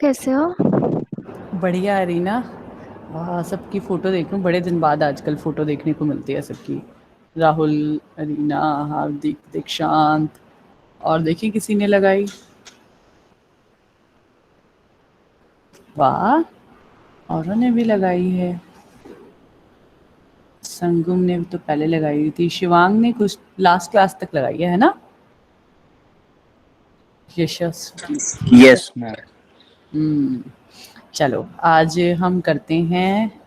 कैसे हो? बढ़िया अरीना। वाह, सबकी फोटो देख लूं, बड़े दिन बाद आजकल फोटो देखने को मिलती है सबकी। राहुल, अरीना, हार्दिक, दीक्षांत, और देखी किसी ने लगाई। वाह, औरों ने भी लगाई है। संगम ने तो पहले लगाई हुई थी, शिवांग ने कुछ लास्ट क्लास तक लगाई है ना। यशस्वी। Yes ma'am. हम्म। चलो, आज हम करते हैं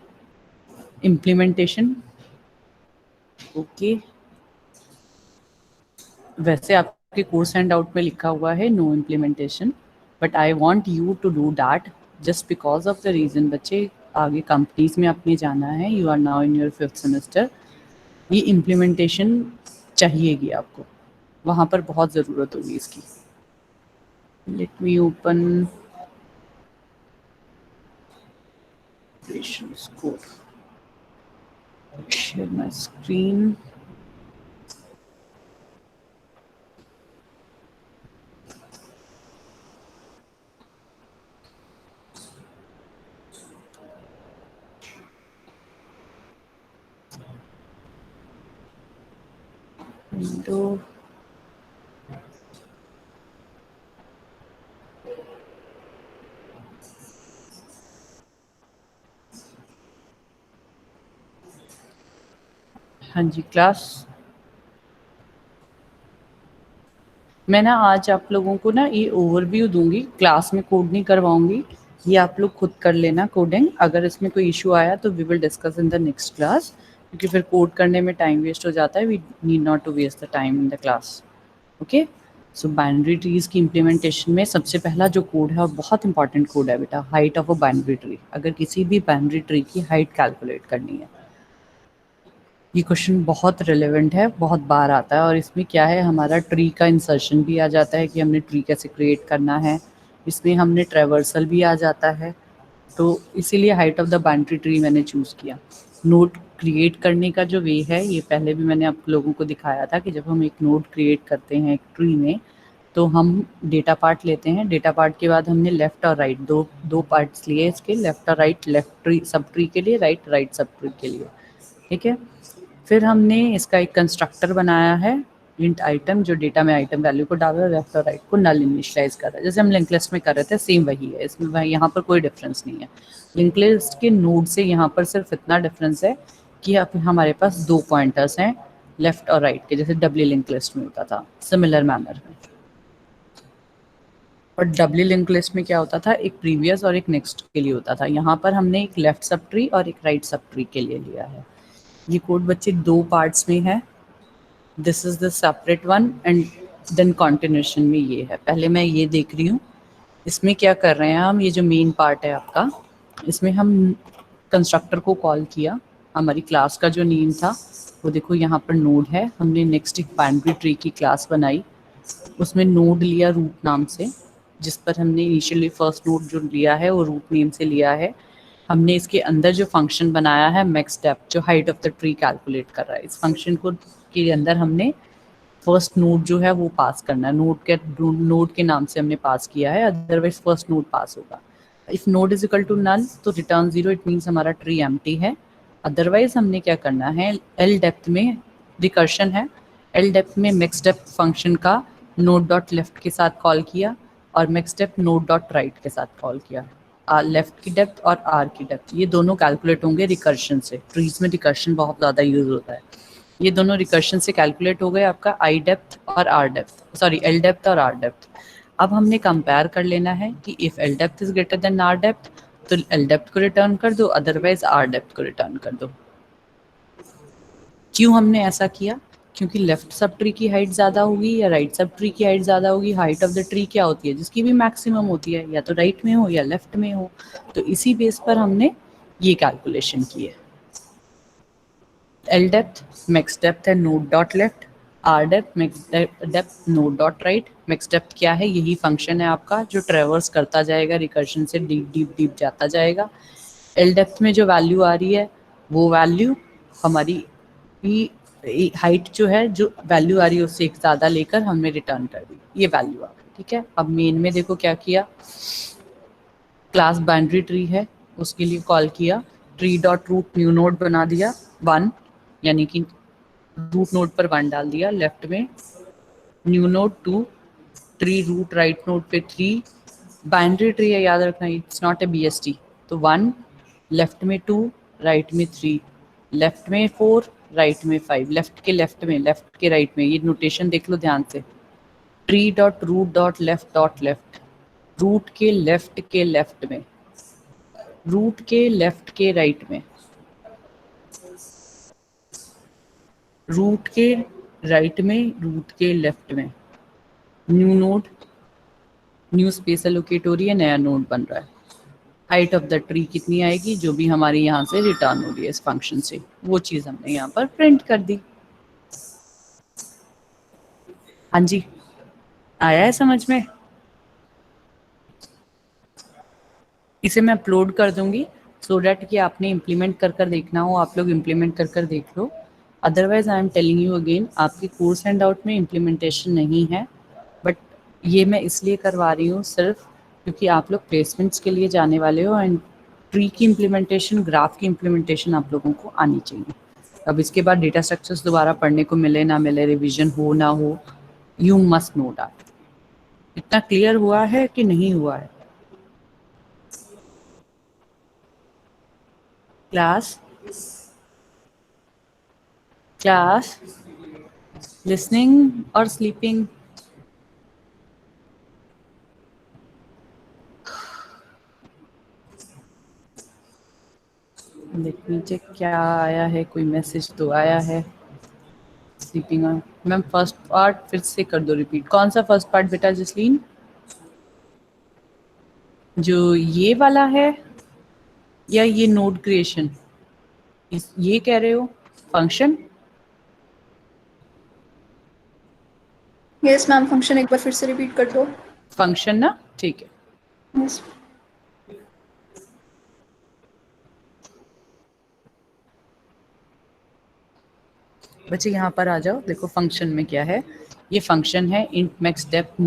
इम्प्लीमेंटेशन। ओके। वैसे आपके कोर्स हैंड आउट में लिखा हुआ है no implementation, but I want you to do that just because of the reason. बच्चे, आगे कंपनीज में आपने जाना है, you are now in your fifth semester. ये इम्प्लीमेंटेशन चाहिएगी आपको, वहाँ पर बहुत ज़रूरत होगी इसकी। Let me open score, share my screen. Window. हाँ जी क्लास। मैं ना आज आप लोगों को ना ये ओवरव्यू दूंगी, क्लास में कोड नहीं करवाऊंगी। ये आप लोग खुद कर लेना कोडिंग। अगर इसमें कोई इशू आया तो we will discuss in the next class, क्योंकि फिर कोड करने में टाइम वेस्ट हो जाता है। We need not to waste the time in the class. Okay. So binary trees की इम्प्लीमेंटेशन में सबसे पहला जो कोड है, और बहुत इंपॉर्टेंट कोड है बेटा, height of a binary tree. अगर किसी भी बाइनरी ट्री की हाइट कैलकुलेट करनी है, ये क्वेश्चन बहुत रिलेवेंट है, बहुत बार आता है। और इसमें क्या है, हमारा ट्री का इंसर्शन भी आ जाता है कि हमने ट्री कैसे क्रिएट करना है। इसमें हमने ट्रेवर्सल भी आ जाता है। तो इसीलिए height of the binary tree मैंने चूज़ किया। नोड क्रिएट करने का जो वे है, ये पहले भी मैंने आप लोगों को दिखाया था कि जब हम एक नोड क्रिएट करते हैं एक ट्री में, तो हम डेटा पार्ट लेते हैं। डेटा पार्ट के बाद हमने लेफ़्ट और राइट दो दो पार्ट्स लिए इसके, लेफ़्ट और right, left tree sub tree के लिए, राइट राइट सब ट्री के लिए। ठीक है। फिर हमने इसका एक कंस्ट्रक्टर बनाया है, इंट आइटम, जो डेटा में आइटम वैल्यू को डाल रहा है, लेफ्ट और राइट को नल इनिशियलाइज कर रहा है, जैसे हम लिंक लिस्ट में कर रहे थे, सेम वही है इसमें। वही यहाँ पर कोई डिफरेंस नहीं है। लिंक लिस्ट के नोड से यहाँ पर सिर्फ इतना डिफरेंस है कि अब हमारे पास दो पॉइंटर्स हैं लेफ्ट और राइट के, जैसे डब्ल्यू लिंक लिस्ट में होता था, सिमिलर मैनर में। और डब्ल्यू लिंक लिस्ट में क्या होता था, एक प्रीवियस और एक नेक्स्ट के लिए होता था। यहाँ पर हमने एक लेफ्ट सब ट्री और एक राइट सब ट्री के लिए लिया है। ये कोड बच्चे दो पार्ट्स में है। This is the separate one and then continuation में ये है। पहले मैं ये देख रही हूँ, इसमें क्या कर रहे हैं हम, ये जो मेन पार्ट है आपका, इसमें हम कंस्ट्रक्टर को कॉल किया। हमारी क्लास का जो नेम था वो देखो यहाँ पर नोड है। हमने नेक्स्ट एक बाइनरी ट्री की क्लास बनाई, उसमें नोड लिया रूट नाम से, जिस पर हमने इनिशियली फर्स्ट नोड जो लिया है वो रूट नेम से लिया है। हमने इसके अंदर जो फंक्शन बनाया है मैक्स डेप्थ, जो height of the tree calculate कर रहा है, इस फंक्शन को के अंदर हमने फर्स्ट नोड जो है वो पास करना है। नोड के नाम से हमने पास किया है, अदरवाइज फर्स्ट नोड पास होगा। If node is equal to null तो रिटर्न जीरो, इट मीन्स हमारा ट्री एम्प्टी है। अदरवाइज हमने क्या करना है, एल डेप्थ में रिकर्शन है, एल डेप्थ में मैक्स डेप्थ फंक्शन का नोड डॉट लेफ्ट के साथ कॉल किया, और max depth node dot right के साथ कॉल किया। लेफ्ट की डेप्थ और आर की डेप्थ ये दोनों कैलकुलेट होंगे रिकर्शन से। ट्रीज में रिकर्शन बहुत ज़्यादा यूज होता है। ये दोनों रिकर्शन से कैलकुलेट हो गए आपका आई डेप्थ और R depth, sorry L depth और आर डेप्थ। अब हमने कंपेयर कर लेना है कि if L depth is greater than R depth तो एल डेप्थ को रिटर्न कर दो, अदरवाइज आर डेप्थ को रिटर्न कर दो। क्यों हमने ऐसा किया, क्योंकि लेफ्ट सब ट्री की हाइट ज़्यादा होगी या राइट सब ट्री की हाइट ज़्यादा होगी। हाइट ऑफ द ट्री क्या होती है, जिसकी भी मैक्सिमम होती है, या तो राइट में हो या लेफ्ट में हो। तो इसी बेस पर हमने ये कैलकुलेशन की है। एल डेप्थ मैक्स डेप्थ है node dot left, R depth max depth node dot right. Max depth क्या है, यही फंक्शन है आपका जो ट्रेवर्स करता जाएगा रिकर्शन से, डीप डीप डीप जाता जाएगा। एल डेप्थ में जो वैल्यू आ रही है वो वैल्यू हमारी हाइट जो है, जो वैल्यू आ रही है उससे एक ज़्यादा लेकर हमने रिटर्न कर दी, ये वैल्यू आ गई। ठीक है। अब मेन में देखो क्या किया, क्लास बाइनरी ट्री है, उसके लिए कॉल किया, tree dot root new node बना दिया 1, यानी कि रूट नोड पर 1 डाल दिया, लेफ्ट में new node 2, tree root right node पे 3, बाइनरी ट्री है याद रखना, इट्स नॉट ए BST, तो 1, लेफ्ट में 2, राइट में 3, लेफ्ट में 4, राइट में 5, लेफ्ट के राइट में, ये नोटेशन देख लो ध्यान से, tree dot root dot left, root के लेफ्ट में, रूट के लेफ्ट के राइट में, रूट के राइट में, रूट के लेफ्ट में, new node, new space allocate हो रही है, नया नोड बन रहा है, हाइट ऑफ द ट्री कितनी आएगी जो भी हमारी यहाँ से रिटर्न हो रही है इस फंक्शन से, वो चीज़ हमने यहाँ पर प्रिंट कर दी। हाँ जी, आया है समझ में? इसे मैं अपलोड कर दूंगी सो डैट कि आपने इम्प्लीमेंट कर देखना हो, आप लोग इम्प्लीमेंट कर देख लो। Otherwise I am telling you again, आपके कोर्स हैंड आउट में इम्प्लीमेंटेशन नहीं है, बट ये मैं इसलिए करवा रही हूँ सिर्फ क्योंकि आप लोग प्लेसमेंट्स के लिए जाने वाले हो, एंड ट्री की इम्प्लीमेंटेशन, ग्राफ की इम्प्लीमेंटेशन आप लोगों को आनी चाहिए। अब इसके बाद डेटा स्ट्रक्चर्स दोबारा पढ़ने को मिले ना मिले, रिवीजन हो ना हो, यू मस्ट नो दैट। इतना क्लियर हुआ है कि नहीं हुआ है क्लास? क्लास लिसनिंग और स्लीपिंग? देख नीचे क्या आया है, कोई मैसेज तो आया है। स्लीपिंग मैम फर्स्ट पार्ट फिर से कर दो रिपीट। कौन सा फर्स्ट पार्ट बेटा जसलीन? जो ये वाला है या ये नोड क्रिएशन? ये कह रहे हो फंक्शन? यस मैम, फंक्शन एक बार फिर से रिपीट कर दो। फंक्शन ना, ठीक है। यस। बच्चे यहाँ पर आ जाओ, देखो फंक्शन में क्या है। ये फंक्शन है इंट मैक्स डेप्थ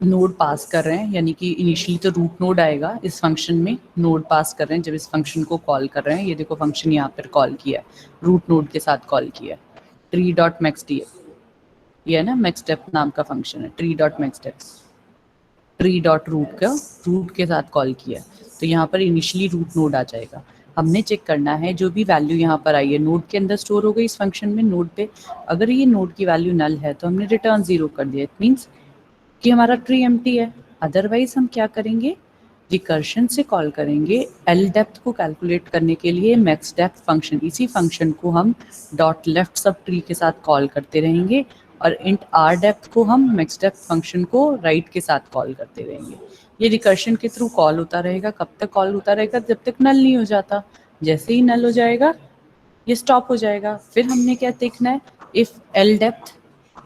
नोड पास कर रहे हैं, यानी कि इनिशियली तो रूट नोड आएगा, इस फंक्शन में नोड पास कर रहे हैं जब इस फंक्शन को कॉल कर रहे हैं। ये देखो फंक्शन यहाँ पर कॉल किया है, रूट नोड के साथ कॉल किया है, ट्री डॉट मैक्स डी, ये है ना मैक्स डेप्थ नाम का फंक्शन है, tree dot max depth, tree dot root का रूट के साथ कॉल किया, तो यहाँ पर इनिशियली रूट नोड आ जाएगा। हमने चेक करना है जो भी वैल्यू यहाँ पर आई है नोड के अंदर स्टोर हो गई इस फंक्शन में, नोड पे अगर ये नोड की वैल्यू नल है तो हमने रिटर्न 0 कर दिया, इट मीन्स कि हमारा ट्री एम्प्टी है। अदरवाइज हम क्या करेंगे, रिकर्शन से कॉल करेंगे एल डेप्थ को कैलकुलेट करने के लिए मैक्स डेप्थ फंक्शन, इसी फंक्शन को हम डॉट लेफ्ट सब ट्री के साथ कॉल करते रहेंगे, और इंट आर डेप्थ को हम मैक्स डेप्थ फंक्शन को राइट के साथ कॉल करते रहेंगे। ये रिकर्शन के थ्रू कॉल होता रहेगा, कब तक कॉल होता रहेगा, जब तक नल नहीं हो जाता। जैसे ही नल हो जाएगा ये स्टॉप हो जाएगा। फिर हमने क्या देखना है, if L depth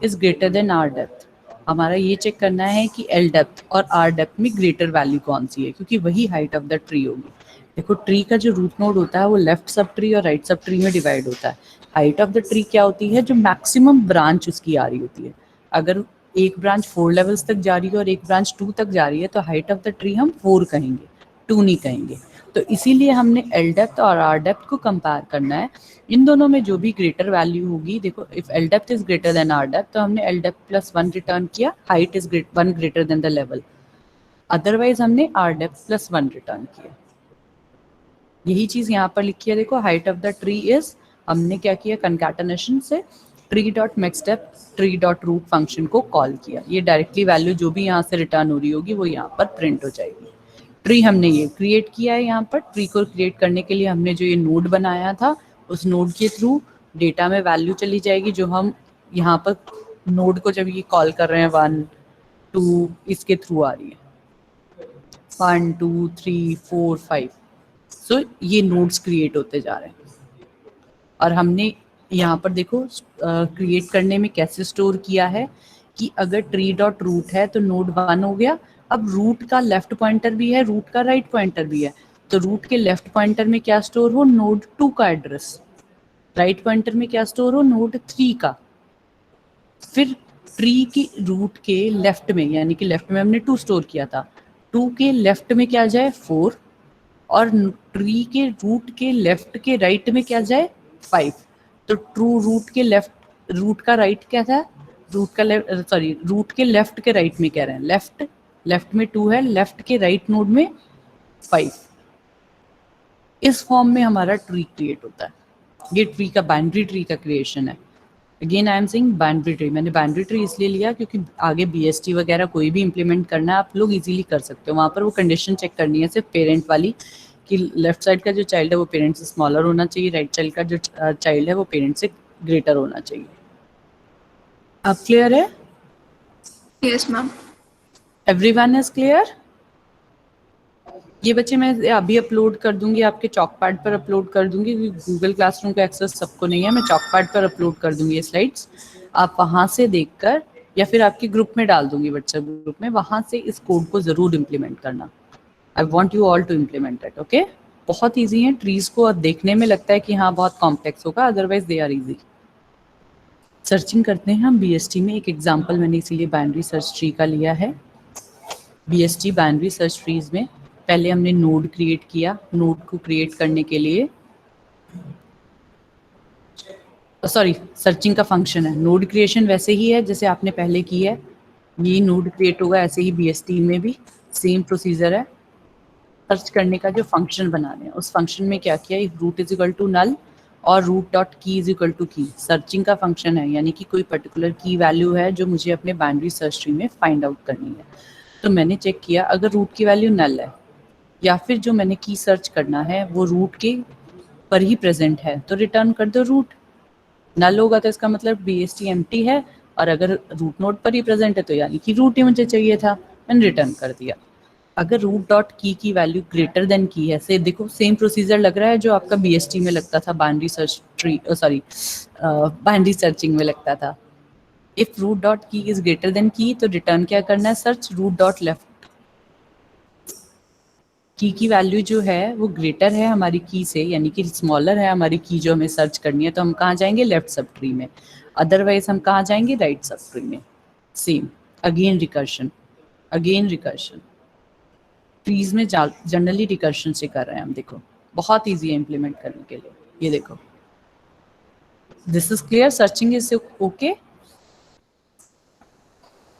is greater than R depth, हमारा ये चेक करना है कि एल डेप्थ और आर डेप्थ में ग्रेटर वैल्यू कौन सी है, क्योंकि वही हाइट ऑफ द ट्री होगी। देखो ट्री का जो रूट नोड होता है वो लेफ्ट सब ट्री और राइट सब ट्री में डिवाइड होता है। हाइट ऑफ द ट्री क्या होती है, जो मैक्सिमम ब्रांच उसकी आ रही होती है। अगर एक ब्रांच 4 लेवल्स तक जा रही है और एक ब्रांच 2 तक जा रही है तो हाइट ऑफ द ट्री हम 4 कहेंगे, 2 नहीं कहेंगे। तो इसीलिए हमने एल डेप्थ और आर डेप्थ को कंपेयर करना है। इन दोनों में जो भी ग्रेटर वैल्यू होगी, देखो if L depth is greater than R depth तो हमने एल डेप्थ प्लस 1 रिटर्न किया, height is 1 greater than the level. Otherwise हमने आर डेप्थ प्लस 1 रिटर्न किया। यही चीज यहाँ पर लिखी है, देखो height of the tree is, हमने क्या किया, कंकैटेनेशन से tree dot max depth tree dot root function को कॉल किया। ये डायरेक्टली वैल्यू जो भी यहाँ से रिटर्न हो रही होगी वो यहाँ पर प्रिंट हो जाएगी। ट्री हमने ये क्रिएट किया है, यहाँ पर ट्री को क्रिएट करने के लिए हमने जो ये नोड बनाया था उस नोड के थ्रू डेटा में वैल्यू चली जाएगी, जो हम यहाँ पर नोड को जब ये कॉल कर रहे हैं 1 2 इसके थ्रू आ रही है, 1 2 3 4 5। सो ये नोड्स क्रिएट होते जा रहे हैं। और हमने यहाँ पर देखो क्रिएट करने में कैसे स्टोर किया है कि अगर ट्री डॉट रूट है तो नोड 1 हो गया। अब रूट का लेफ्ट पॉइंटर भी है, रूट का राइट पॉइंटर भी है, तो रूट के लेफ्ट पॉइंटर में क्या स्टोर हो, नोड 2 का एड्रेस, राइट पॉइंटर में क्या स्टोर हो, नोड 3 का। फिर ट्री की रूट के लेफ्ट में, यानी कि लेफ्ट में हमने 2 स्टोर किया था, 2 के लेफ्ट में क्या जाए 4, और ट्री के रूट के लेफ्ट के राइट में क्या जाए 5। तो ट्रू रूट के लेफ्ट, रूट का राइट क्या था, रूट का लेफ्ट, सॉरी रूट के लेफ्ट के राइट में कह रहे हैं, लेफ्ट में 2 है, लेफ्ट के राइट नोड में 5। इस फॉर्म में हमारा ट्री क्रिएट होता है। ये ट्री का बाइनरी ट्री का क्रिएशन है। Again I am saying binary tree, मैंने बाइनरी ट्री इसलिए लिया क्योंकि आगे BST वगैरह कोई भी इंप्लीमेंट करना है आप लोग इजीली कर सकते हो। वहाँ पर वो कंडीशन चेक करनी है सिर्फ पेरेंट वाली, कि लेफ्ट साइड का जो चाइल्ड है वो पेरेंट से स्मॉलर होना चाहिए, राइट साइड का जो चाइल्ड है वो पेरेंट से ग्रेटर होना चाहिए। अब क्लियर है? Yes ma'am. Everyone is clear? ये बच्चे मैं अभी अपलोड कर दूंगी, आपके चॉकपैड पर अपलोड कर दूंगी, गूगल क्लासरूम का एक्सेस सबको नहीं है, मैं चॉकपैड पर अपलोड कर दूंगी ये स्लाइड्स। आप वहां से देखकर या फिर आपके ग्रुप में डाल दूंगी, व्हाट्सएप ग्रुप में, वहां से इस कोड को जरूर इम्प्लीमेंट करना। I want you all to implement it, okay? बहुत ईजी है। ट्रीज को देखने में लगता है कि हाँ बहुत कॉम्प्लेक्स होगा, otherwise they are easy. Searching करते हैं हम BST में। एक एग्जाम्पल मैंने इसीलिए बाइनरी सर्च ट्री का लिया है। BST बाइनरी सर्च ट्रीज में पहले हमने नोड क्रिएट किया। नोड को क्रिएट करने के लिए सॉरी सर्चिंग का फंक्शन है। नोड क्रिएशन वैसे ही है जैसे आपने पहले की है, ये नोड क्रिएट होगा ऐसे ही BST में भी सेम प्रोसीजर है। सर्च करने का जो फंक्शन बनाने हैं उस फंक्शन में क्या किया, if root is equal to null और root dot key is equal to key, searching का फंक्शन है, यानी कि कोई पर्टिकुलर की वैल्यू है जो मुझे अपने बाइनरी सर्च ट्री में फाइंड आउट करनी है। तो मैंने चेक किया अगर रूट की वैल्यू नल है या फिर जो मैंने की सर्च करना है वो रूट के पर ही प्रेजेंट है तो रिटर्न कर दो रूट। नल होगा तो इसका मतलब BST एम्प्टी है, और अगर रूट नोड पर ही प्रेजेंट है तो यानी कि रूट ही मुझे चाहिए था, मैंने रिटर्न कर दिया। अगर रूट डॉट की वैल्यू ग्रेटर देन की है, से देखो सेम प्रोसीजर लग रहा है जो आपका BST में लगता था, binary search tree sorry binary searching में लगता था। If root dot key is greater then की तो रिटर्न क्या करना है, सर्च रूट डॉट लेफ्ट। की वैल्यू जो है वो ग्रेटर है हमारी की से, यानी कि स्मॉलर है हमारी की जो हमें सर्च करनी है, तो हम कहाँ जाएंगे, लेफ्ट सब ट्री में। अदरवाइज हम कहाँ जाएंगे, राइट सब ट्री में। Same again recursion, again recursion. Trees में जनरली रिकर्शन से कर रहे हैं हम। देखो बहुत ईजी है इम्प्लीमेंट करने के लिए। ये देखो this is clear, searching is okay.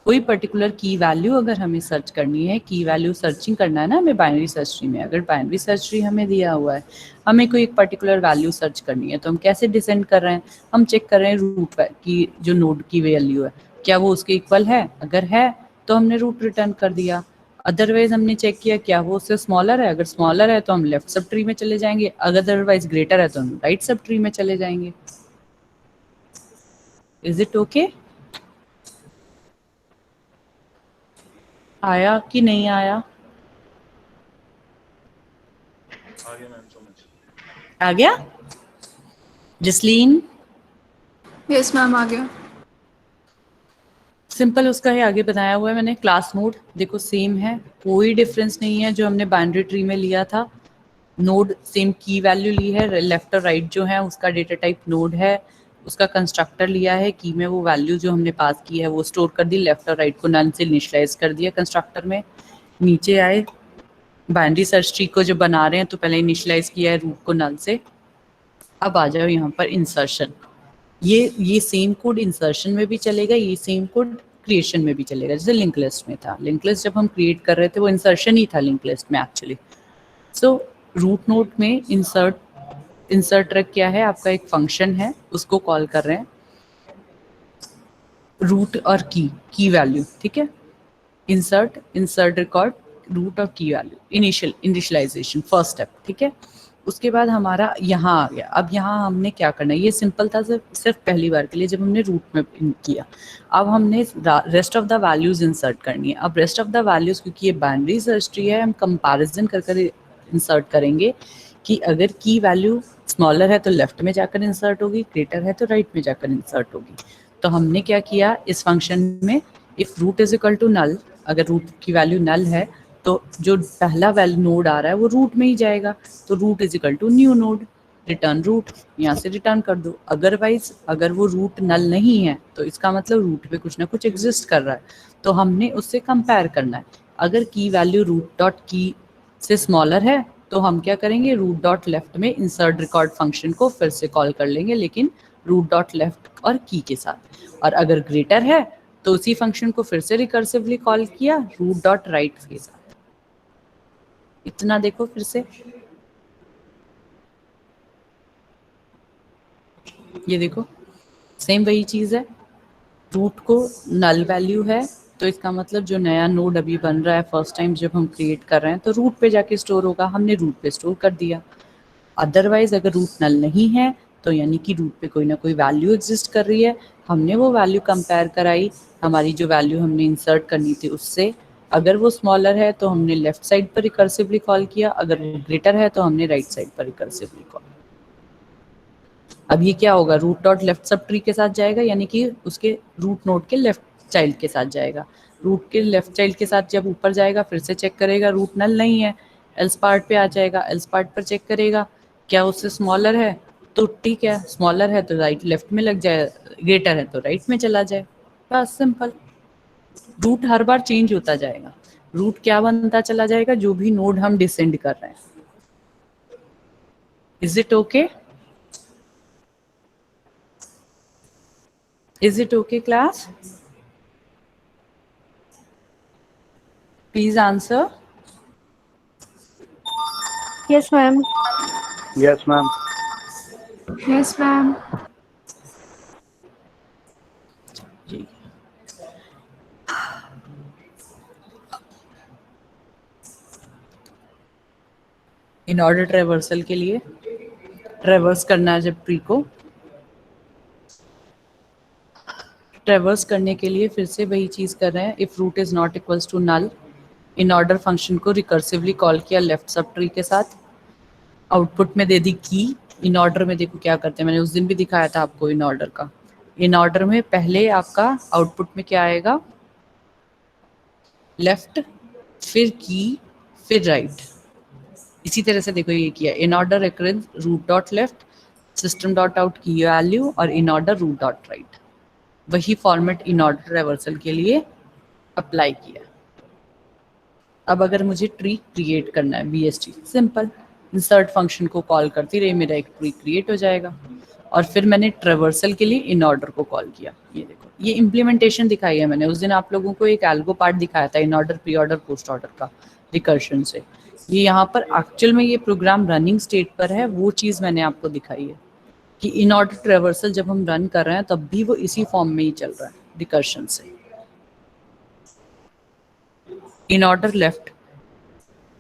कोई पर्टिकुलर की वैल्यू अगर हमें सर्च करनी है, की वैल्यू सर्चिंग करना है ना हमें बाइनरी सर्च ट्री में, अगर बाइनरी सर्च ट्री हमें दिया हुआ है, हमें कोई एक पर्टिकुलर वैल्यू सर्च करनी है, तो हम कैसे डिसेंड कर रहे हैं, हम चेक कर रहे हैं रूट की जो नोड की वैल्यू है क्या वो उसके इक्वल है, अगर है तो हमने रूट रिटर्न कर दिया। अदरवाइज हमने चेक किया क्या वो उससे स्मॉलर है, अगर स्मॉलर है तो हम लेफ्ट सब ट्री में चले जाएंगे, अदरवाइज ग्रेटर है तो हम राइट सब ट्री में चले जाएंगे। Is it okay? आया कि नहीं आया? आ गया जसलीन? यस मैम आ गया। सिंपल उसका ही आगे बताया हुआ है मैंने। क्लास नोड देखो सेम है, कोई डिफरेंस नहीं है जो हमने बाइनरी ट्री में लिया था। नोड सेम की वैल्यू ली है, लेफ्ट और राइट जो है उसका डेटा टाइप नोड है, उसका कंस्ट्रक्टर लिया है, की में वो वैल्यू जो हमने पास की है वो स्टोर कर दी, लेफ्ट और राइट को नन से इनिशियलाइज कर दिया कंस्ट्रक्टर में। नीचे आए बाइनरी सर्च ट्री को जो बना रहे हैं तो पहले इनिशियलाइज किया है रूट को नल से। अब आ जाओ यहाँ पर इंसर्शन। ये सेम कोड इंसर्शन में भी चलेगा, ये सेम कोड क्रिएशन में भी चलेगा, जैसे लिंक लिस्ट में था। लिंक लिस्ट जब हम क्रिएट कर रहे थे वो इंसर्शन ही था लिंक लिस्ट में एक्चुअली। सो रूट नोड में इंसर्ट रख क्या है, आपका एक फंक्शन है, उसको कॉल कर रहे हैं रूट और की वैल्यू, ठीक है। इंसर्ट रिकॉर्ड रूट और की वैल्यू, इनिशियलाइजेशन फर्स्ट स्टेप, ठीक है। उसके बाद हमारा यहाँ आ गया। अब यहाँ हमने क्या करना है, ये सिंपल था सिर्फ पहली बार के लिए जब हमने रूट में किया। अब हमने rest of the values insert करनी है। अब रेस्ट ऑफ द वैल्यूज क्योंकि ये बाइनरी सर्च ट्री है, हम कंपैरिजन कर इंसर्ट करेंगे कि अगर की वैल्यू स्मॉलर है तो लेफ्ट में जाकर इंसर्ट होगी, ग्रेटर है तो राइट में जाकर इंसर्ट होगी। तो हमने क्या किया इस फंक्शन में, if root is equal to null, अगर रूट की वैल्यू नल है तो जो पहला वैल्यू नोड आ रहा है वो रूट में ही जाएगा, तो root is equal to new node, return root, यहाँ से रिटर्न कर दो। अदरवाइज अगर वो रूट नल नहीं है तो इसका मतलब रूट पे कुछ ना कुछ एग्जिस्ट कर रहा है, तो हमने उससे कंपेयर करना है अगर की वैल्यू रूट डॉट की से स्मॉलर है तो हम क्या करेंगे, रूट डॉट लेफ्ट में इंसर्ट रिकॉर्ड फंक्शन को फिर से कॉल कर लेंगे, लेकिन रूट डॉट लेफ्ट और की के साथ। और अगर ग्रेटर है तो उसी फंक्शन को फिर से रिकर्सिवली कॉल किया रूट डॉट राइट के साथ। इतना देखो फिर से, ये देखो सेम वही चीज है। रूट को नल वैल्यू है तो इसका मतलब जो नया नोड अभी बन रहा है फर्स्ट टाइम जब हम क्रिएट कर रहे हैं तो रूट पे जाके स्टोर होगा, हमने रूट पे स्टोर कर दिया। अदरवाइज अगर रूट नल नहीं है तो यानी कि रूट पे कोई ना कोई वैल्यू एग्जिस्ट कर रही है, हमने वो वैल्यू कंपेयर कराई हमारी जो वैल्यू हमने इंसर्ट करनी थी उससे। अगर वो स्मॉलर है तो हमने लेफ्ट साइड पर रिकर्सिवली कॉल किया, अगर वो ग्रेटर है तो हमने राइट साइड पर रिकर्सिवली कॉल। अब ये क्या होगा, root dot left subtree के साथ जाएगा, यानी कि उसके रूट नोड के लेफ्ट चाइल्ड के साथ जाएगा। रूट के लेफ्ट चाइल्ड के साथ जब ऊपर जाएगा फिर से चेक करेगा रूट नल नहीं है, एल्स पार्ट पे आ जाएगा, एल्स पार्ट पर चेक करेगा क्या उससे स्मॉलर है तो ठीक है, स्मॉलर है तो राइट लेफ्ट में लग जाए, ग्रेटर है तो राइट में चला जाए, बस सिंपल। रूट हर बार चेंज होता जाएगा, रूट क्या बनता चला जाएगा जो भी नोड हम डिसेंड कर रहे हैं। Is it okay? Is it okay, class? Please answer. Yes, ma'am. Yes, ma'am. Yes, ma'am. जी इन ऑर्डर ट्रेवर्सल के लिए ट्रेवर्स करना है जब ट्री को, ट्रेवर्स करने के लिए फिर से वही चीज कर रहे हैं। If root is not equals to null, in order function को रिकर्सिवली कॉल किया लेफ्ट सब ट्री के साथ, आउटपुट में दे दी की। इन ऑर्डर में देखो क्या करते हैं, मैंने उस दिन भी दिखाया था आपको इन ऑर्डर का। इन ऑर्डर में पहले आपका आउटपुट में क्या आएगा, लेफ्ट, फिर की, फिर राइट। इसी तरह से देखो ये किया, in order recurrence root dot left, system dot out की वैल्यू और in order root dot right. वही फॉर्मेट इन ऑर्डर रिवर्सल के लिए अप्लाई किया। अब अगर मुझे ट्री क्रिएट करना है BST, सिंपल इंसर्ट फंक्शन को कॉल करती रही, मेरा एक ट्री क्रिएट हो जाएगा। और फिर मैंने ट्रेवर्सल के लिए इन ऑर्डर को कॉल किया। ये देखो ये इम्प्लीमेंटेशन दिखाई है मैंने, उस दिन आप लोगों को एक एल्गो पार्ट दिखाया था इन order pre order post order का रिकर्शन से। ये यहाँ पर एक्चुअल में ये प्रोग्राम रनिंग स्टेट पर है, वो चीज़ मैंने आपको दिखाई है कि इन ऑर्डर ट्रेवर्सल जब हम रन कर रहे हैं तब भी वो इसी फॉर्म में ही चल रहा है रिकर्शन से। In order left,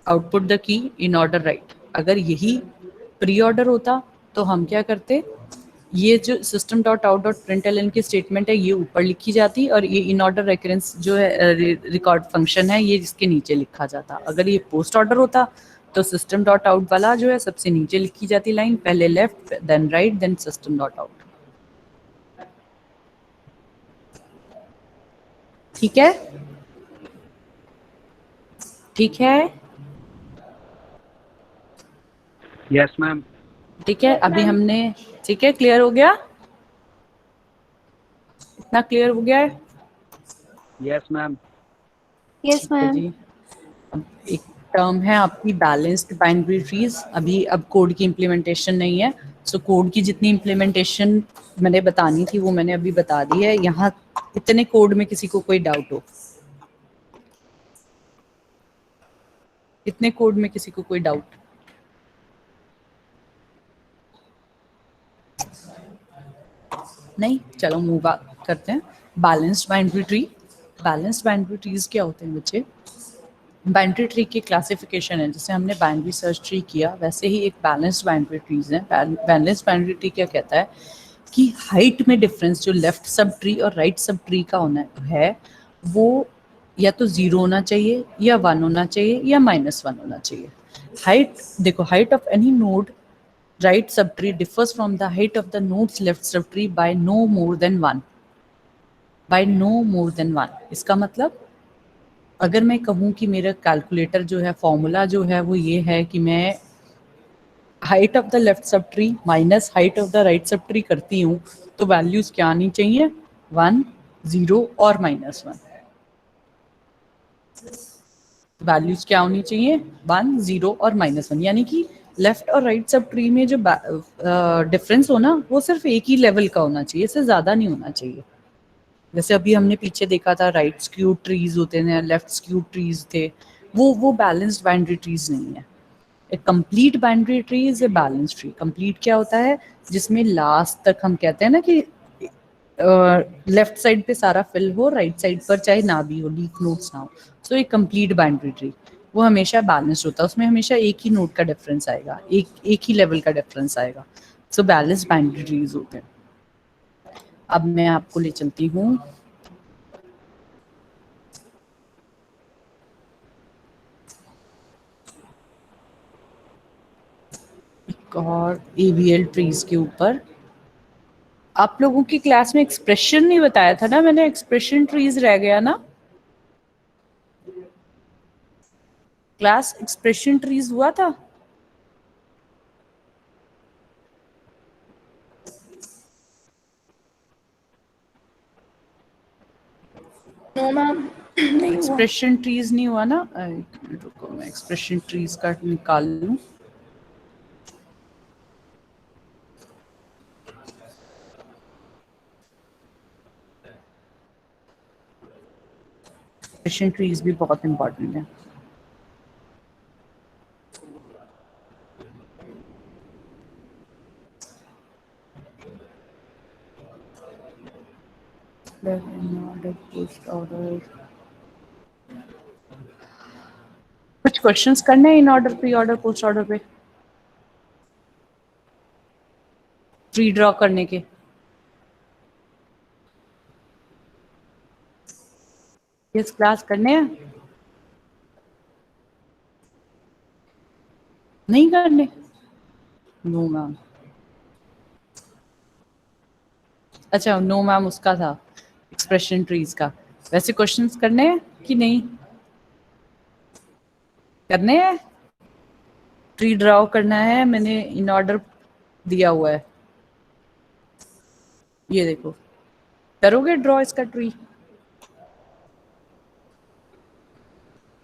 output the key, in order right. अगर यही प्री ऑर्डर होता तो हम क्या करते, ये जो system dot out dot println की स्टेटमेंट है ये ऊपर लिखी जाती और ये इन ऑर्डर रेकरेंस जो है रिकॉर्ड फंक्शन है ये इसके नीचे लिखा जाता। अगर ये पोस्ट ऑर्डर होता तो सिस्टम डॉट आउट वाला जो है सबसे नीचे लिखी जाती लाइन, पहले left then right then system dot out. ठीक है, ठीक है, Yes, ma'am. ठीक है। अभी हमने, ठीक है, क्लियर हो गया, इतना क्लियर हो गया है? Yes, ma'am. Yes, ठीक है ma'am. जी। अब एक टर्म है आपकी बैलेंस्ड बाइनरी ट्रीज। अभी अब कोड की इम्प्लीमेंटेशन नहीं है, सो कोड की जितनी इम्प्लीमेंटेशन मैंने बतानी थी वो मैंने अभी बता दी है। यहाँ इतने कोड में किसी को कोई डाउट हो, इतने कोड में किसी को कोई डाउट? नहीं, चलो मूव करते हैं। Balanced binary tree, balanced binary trees क्या होते हैं बच्चे? बाइनरी ट्री की क्लासिफिकेशन है, जैसे हमने बाइनरी सर्च ट्री किया वैसे ही एक बैलेंस्ड बाइनरी ट्रीज है। बैलेंस्ड बाइनरी ट्री क्या कहता है कि हाइट में डिफरेंस जो लेफ्ट सब ट्री और राइट सब ट्री का होना है वो या तो 0 होना चाहिए या 1 होना चाहिए या -1 होना चाहिए। हाइट देखो, height of any node right subtree differs from the height of the node's left subtree by no more than 1, by no more than 1। इसका मतलब अगर मैं कहूँ कि मेरा कैलकुलेटर जो है फॉर्मूला जो है वो ये है कि मैं height of the left sub tree minus height of the right sub tree करती हूँ तो वैल्यूज क्या आनी चाहिए, 1, 0 और -1। वैल्यूज क्या होनी चाहिए, 1, 0 और -1, यानी कि लेफ्ट और राइट सब ट्री में जो डिफरेंस हो ना वो सिर्फ एक ही लेवल का होना चाहिए, इससे ज़्यादा नहीं होना चाहिए। जैसे अभी हमने पीछे देखा था राइट स्क्यूड ट्रीज होते हैं, लेफ्ट स्क्यूड ट्रीज थे, वो बैलेंस्ड बाइनरी ट्रीज नहीं है। A complete binary tree is a balance tree. Complete क्या होता है, जिसमें लास्ट तक हम कहते हैं ना कि लेफ्ट साइड पे सारा फिल हो, राइट साइड पर चाहे ना भी हो, लीफ नोड्स ना हो। सो एक कंप्लीट बाइनरी ट्री वो हमेशा बैलेंस्ड होता है, उसमें हमेशा एक ही नोड का डिफरेंस आएगा, एक ही लेवल का डिफरेंस आएगा। सो बैलेंस्ड बाइनरी ट्रीज होते हैं। अब मैं आपको ले चलती हूँ एक और AVL ट्रीज के ऊपर। आप लोगों की क्लास में एक्सप्रेशन नहीं बताया था ना मैंने, एक्सप्रेशन ट्रीज रह गया ना क्लास, एक्सप्रेशन ट्रीज हुआ था। नो मैम, नहीं हुआ। एक्सप्रेशन ट्रीज नहीं हुआ ना, एक मिनट रुको मैं एक्सप्रेशन ट्रीज का निकाल लूं। एक्सप्रेशन ट्रीज भी बहुत इंपॉर्टेंट है। कुछ क्वेश्चंस करने हैं in order, pre order, post order पे, ट्री ड्रॉ करने के। किस क्लास करने हैं, नहीं करने? No ma'am. अच्छा नो मैम उसका था एक्सप्रेशन ट्रीज का। वैसे क्वेश्चंस करने हैं कि नहीं करने हैं? ट्री ड्रॉ करना है, मैंने इन ऑर्डर दिया हुआ है, ये देखो। करोगे ड्रॉ इसका tree?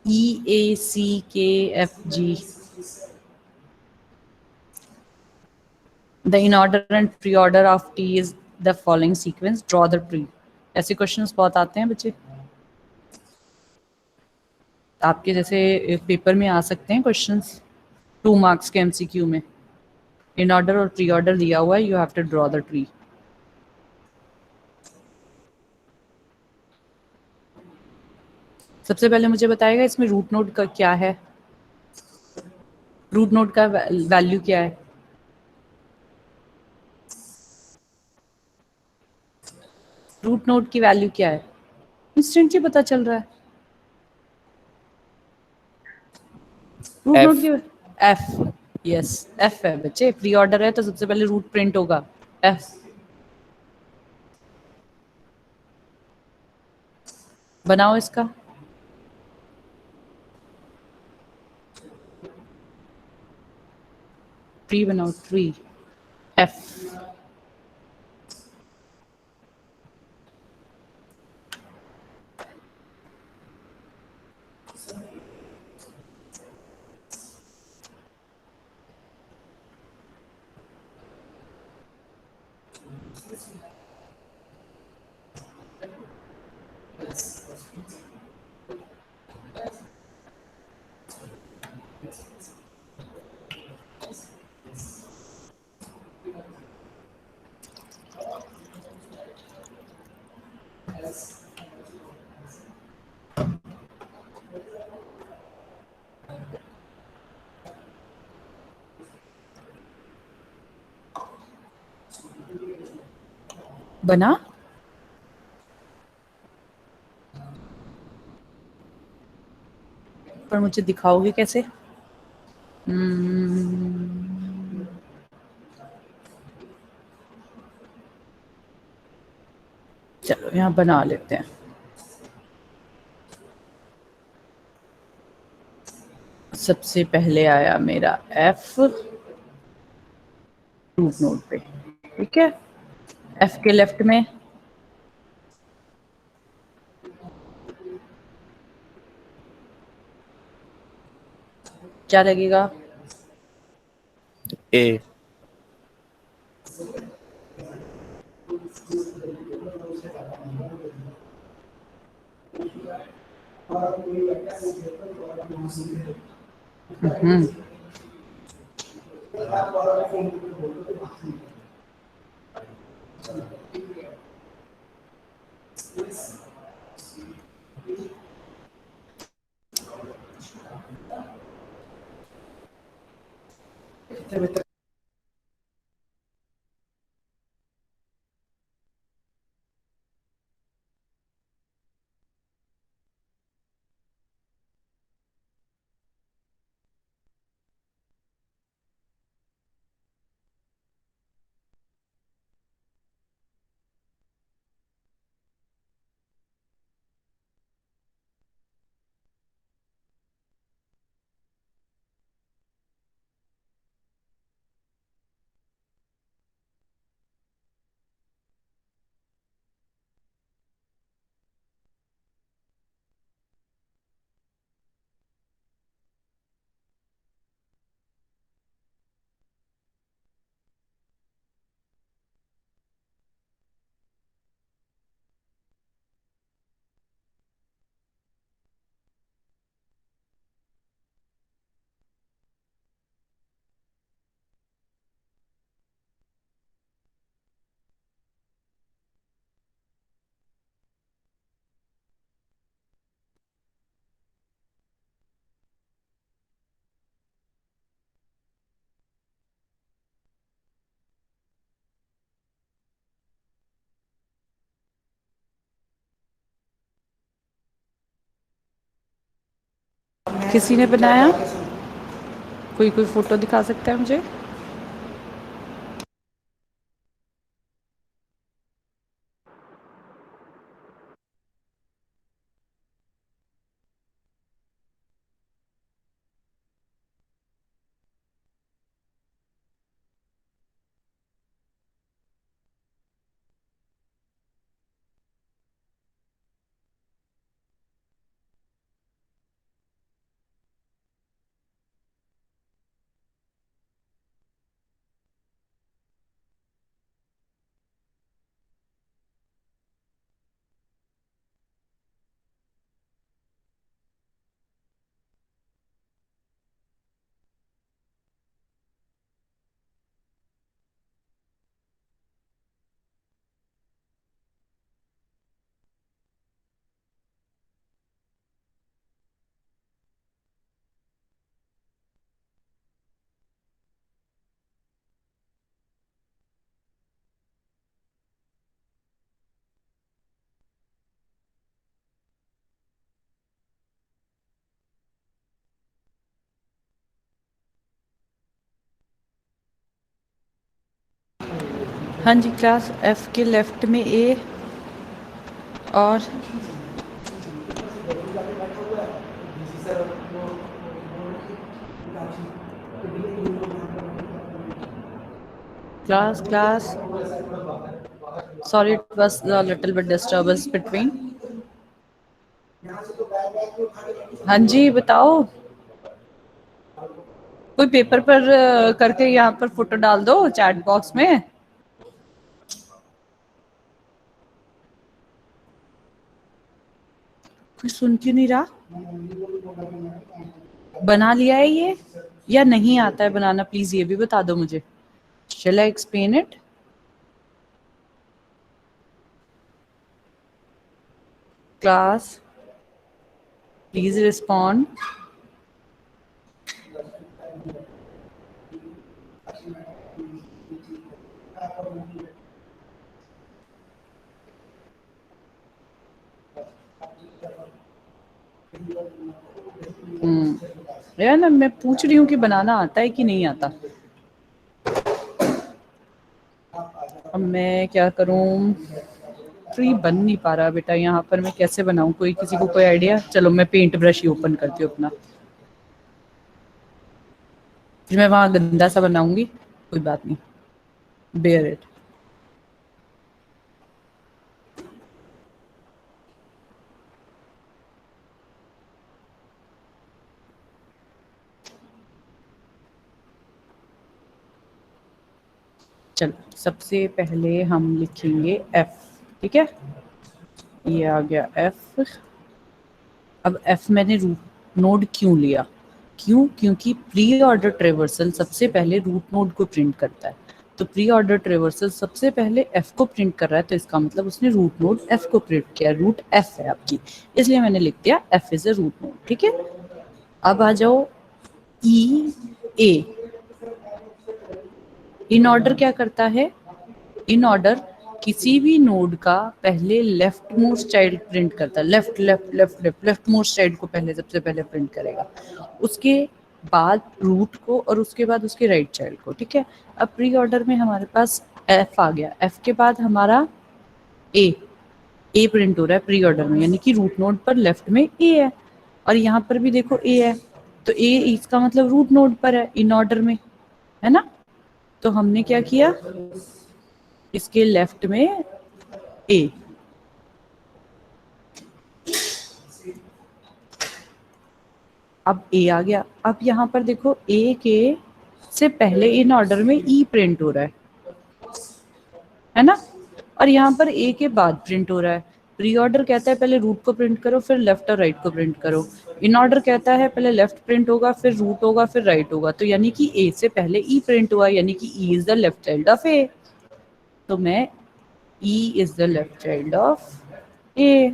EACKFG, the in order and pre order of T is the following sequence, draw the tree। ऐसे क्वेश्चंस बहुत आते हैं बच्चे, आपके जैसे पेपर में आ सकते हैं क्वेश्चंस 2 मार्क्स के MCQ में। इन ऑर्डर और प्री ऑर्डर दिया हुआ है, you have to draw the tree. सबसे पहले मुझे बताएगा इसमें रूट नोड का क्या है, रूट नोड का वैल्यू क्या है? रूट नोड की वैल्यू क्या है? इंस्टेंटली पता चल रहा है। रूट नोड की F, यस F है बच्चे, प्री ऑर्डर है तो सबसे पहले रूट प्रिंट होगा F। बनाओ इसका, ट्री बनाओ, ट्री F। बना, पर मुझे दिखाओगे कैसे? चलो यहाँ बना लेते हैं। सबसे पहले आया मेरा F रूट नोड पे, ठीक है। F के लेफ्ट में क्या लगेगा? A. हम्म किसी ने बनाया? कोई कोई फोटो दिखा सकता है मुझे? हाँ जी, क्लास एफ के लेफ्ट में ए और class, sorry, it was a little bit disturbance between. हाँ जी, बताओ। कोई पेपर पर करके यहाँ पर फोटो डाल दो चैट बॉक्स में। कोई सुन क्यों नहीं रहा? बना लिया है ये या नहीं आता है बनाना? प्लीज ये भी बता दो मुझे। Shall I explain it? Class, please respond. यार ना, मैं पूछ रही हूँ कि बनाना आता है कि नहीं आता। अब मैं क्या करूँ? ट्री बन नहीं पा रहा बेटा यहाँ पर। मैं कैसे बनाऊँ? कोई किसी को कोई आइडिया? चलो मैं पेंट ब्रश ही ओपन करती हूँ अपना, फिर मैं वहां गंदा सा बनाऊंगी। कोई बात नहीं, बेयर इट। चलो सबसे पहले हम लिखेंगे एफ, ठीक है, ये आ गया एफ। अब एफ मैंने रूट नोड क्यों लिया, क्यों, क्योंकि प्री ऑर्डर ट्रेवर्सल सबसे पहले रूट नोड को प्रिंट करता है। तो प्री ऑर्डर ट्रेवर्सल सबसे पहले एफ को प्रिंट कर रहा है, तो इसका मतलब उसने रूट नोड एफ को प्रिंट किया। रूट एफ है आपकी, इसलिए मैंने लिख दिया F is a root node, ठीक है। अब आ जाओ ई ए। इन ऑर्डर क्या करता है, इन ऑर्डर किसी भी नोड का पहले लेफ्ट मोस्ट चाइल्ड प्रिंट करता है, left left left left left most child को पहले सबसे पहले प्रिंट करेगा, उसके बाद रूट को और उसके बाद उसके राइट चाइल्ड को, ठीक है। अब प्री ऑर्डर में हमारे पास एफ आ गया, एफ के बाद हमारा ए प्रिंट हो रहा है प्री ऑर्डर में, यानी कि रूट नोड पर लेफ्ट में ए है, और यहाँ पर भी देखो ए है, तो ए इसका मतलब रूट नोड पर है इन ऑर्डर में, है ना। तो हमने क्या किया, इसके लेफ्ट में ए, अब ए आ गया। अब यहाँ पर देखो ए के से पहले इन ऑर्डर में ई प्रिंट हो रहा है ना, और यहाँ पर ए के बाद प्रिंट हो रहा है। प्री ऑर्डर कहता है पहले रूट को प्रिंट करो फिर लेफ्ट और राइट को प्रिंट करो, इन ऑर्डर कहता है पहले लेफ्ट प्रिंट होगा फिर रूट होगा फिर राइट होगा, तो यानी कि ए से पहले ई प्रिंट हुआ, यानी कि E is the left child of A, तो मैं E is the left child of A.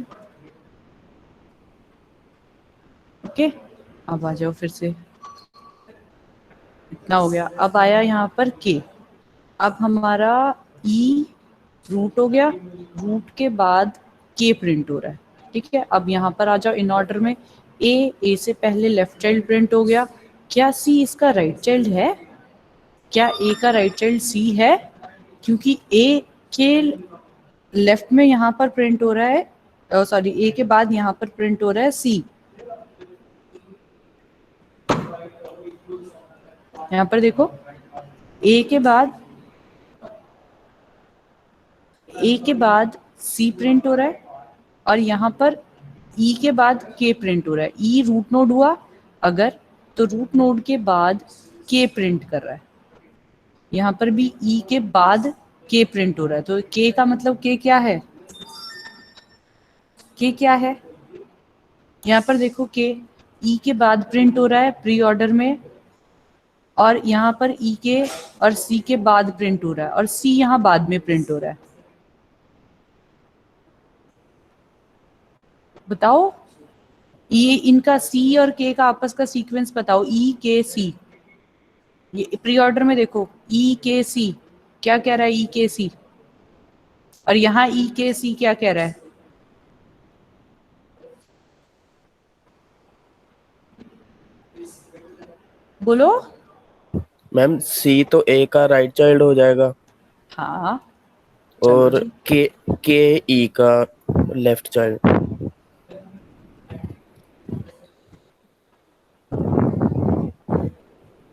Okay, अब आ जाओ फिर से, इतना हो गया। अब आया यहाँ पर K, अब हमारा E रूट हो गया, रूट के बाद K प्रिंट हो रहा है, ठीक है। अब यहाँ पर आ जाओ इन ऑर्डर में, A से पहले लेफ्ट चाइल्ड प्रिंट हो गया, क्या C इसका राइट चाइल्ड है, क्या A का राइट चाइल्ड C है, क्योंकि A के लेफ्ट में यहाँ पर प्रिंट हो रहा है, सॉरी ए के बाद यहाँ पर प्रिंट हो रहा है सी, यहाँ पर देखो ए के बाद सी प्रिंट हो रहा है, और यहाँ पर ई के बाद के प्रिंट हो रहा है। ई रूट नोड हुआ अगर, तो रूट नोड के बाद के प्रिंट कर रहा है, यहाँ पर भी ई के बाद के प्रिंट हो रहा है, तो के का मतलब के क्या है, के क्या है, यहाँ पर देखो के ई के बाद प्रिंट हो रहा है प्री ऑर्डर में, और यहाँ पर ई के और सी के बाद प्रिंट हो रहा है, और सी यहाँ बाद में प्रिंट हो रहा है। बताओ ये इनका सी और के का आपस का सीक्वेंस बताओ, ई के सी, ये प्री ऑर्डर में देखो ई के सी क्या कह रहा है, ई के सी, और यहाँ ई के सी क्या कह रहा है, बोलो। मैम सी तो ए का राइट चाइल्ड हो जाएगा, हाँ और के ई का लेफ्ट चाइल्ड।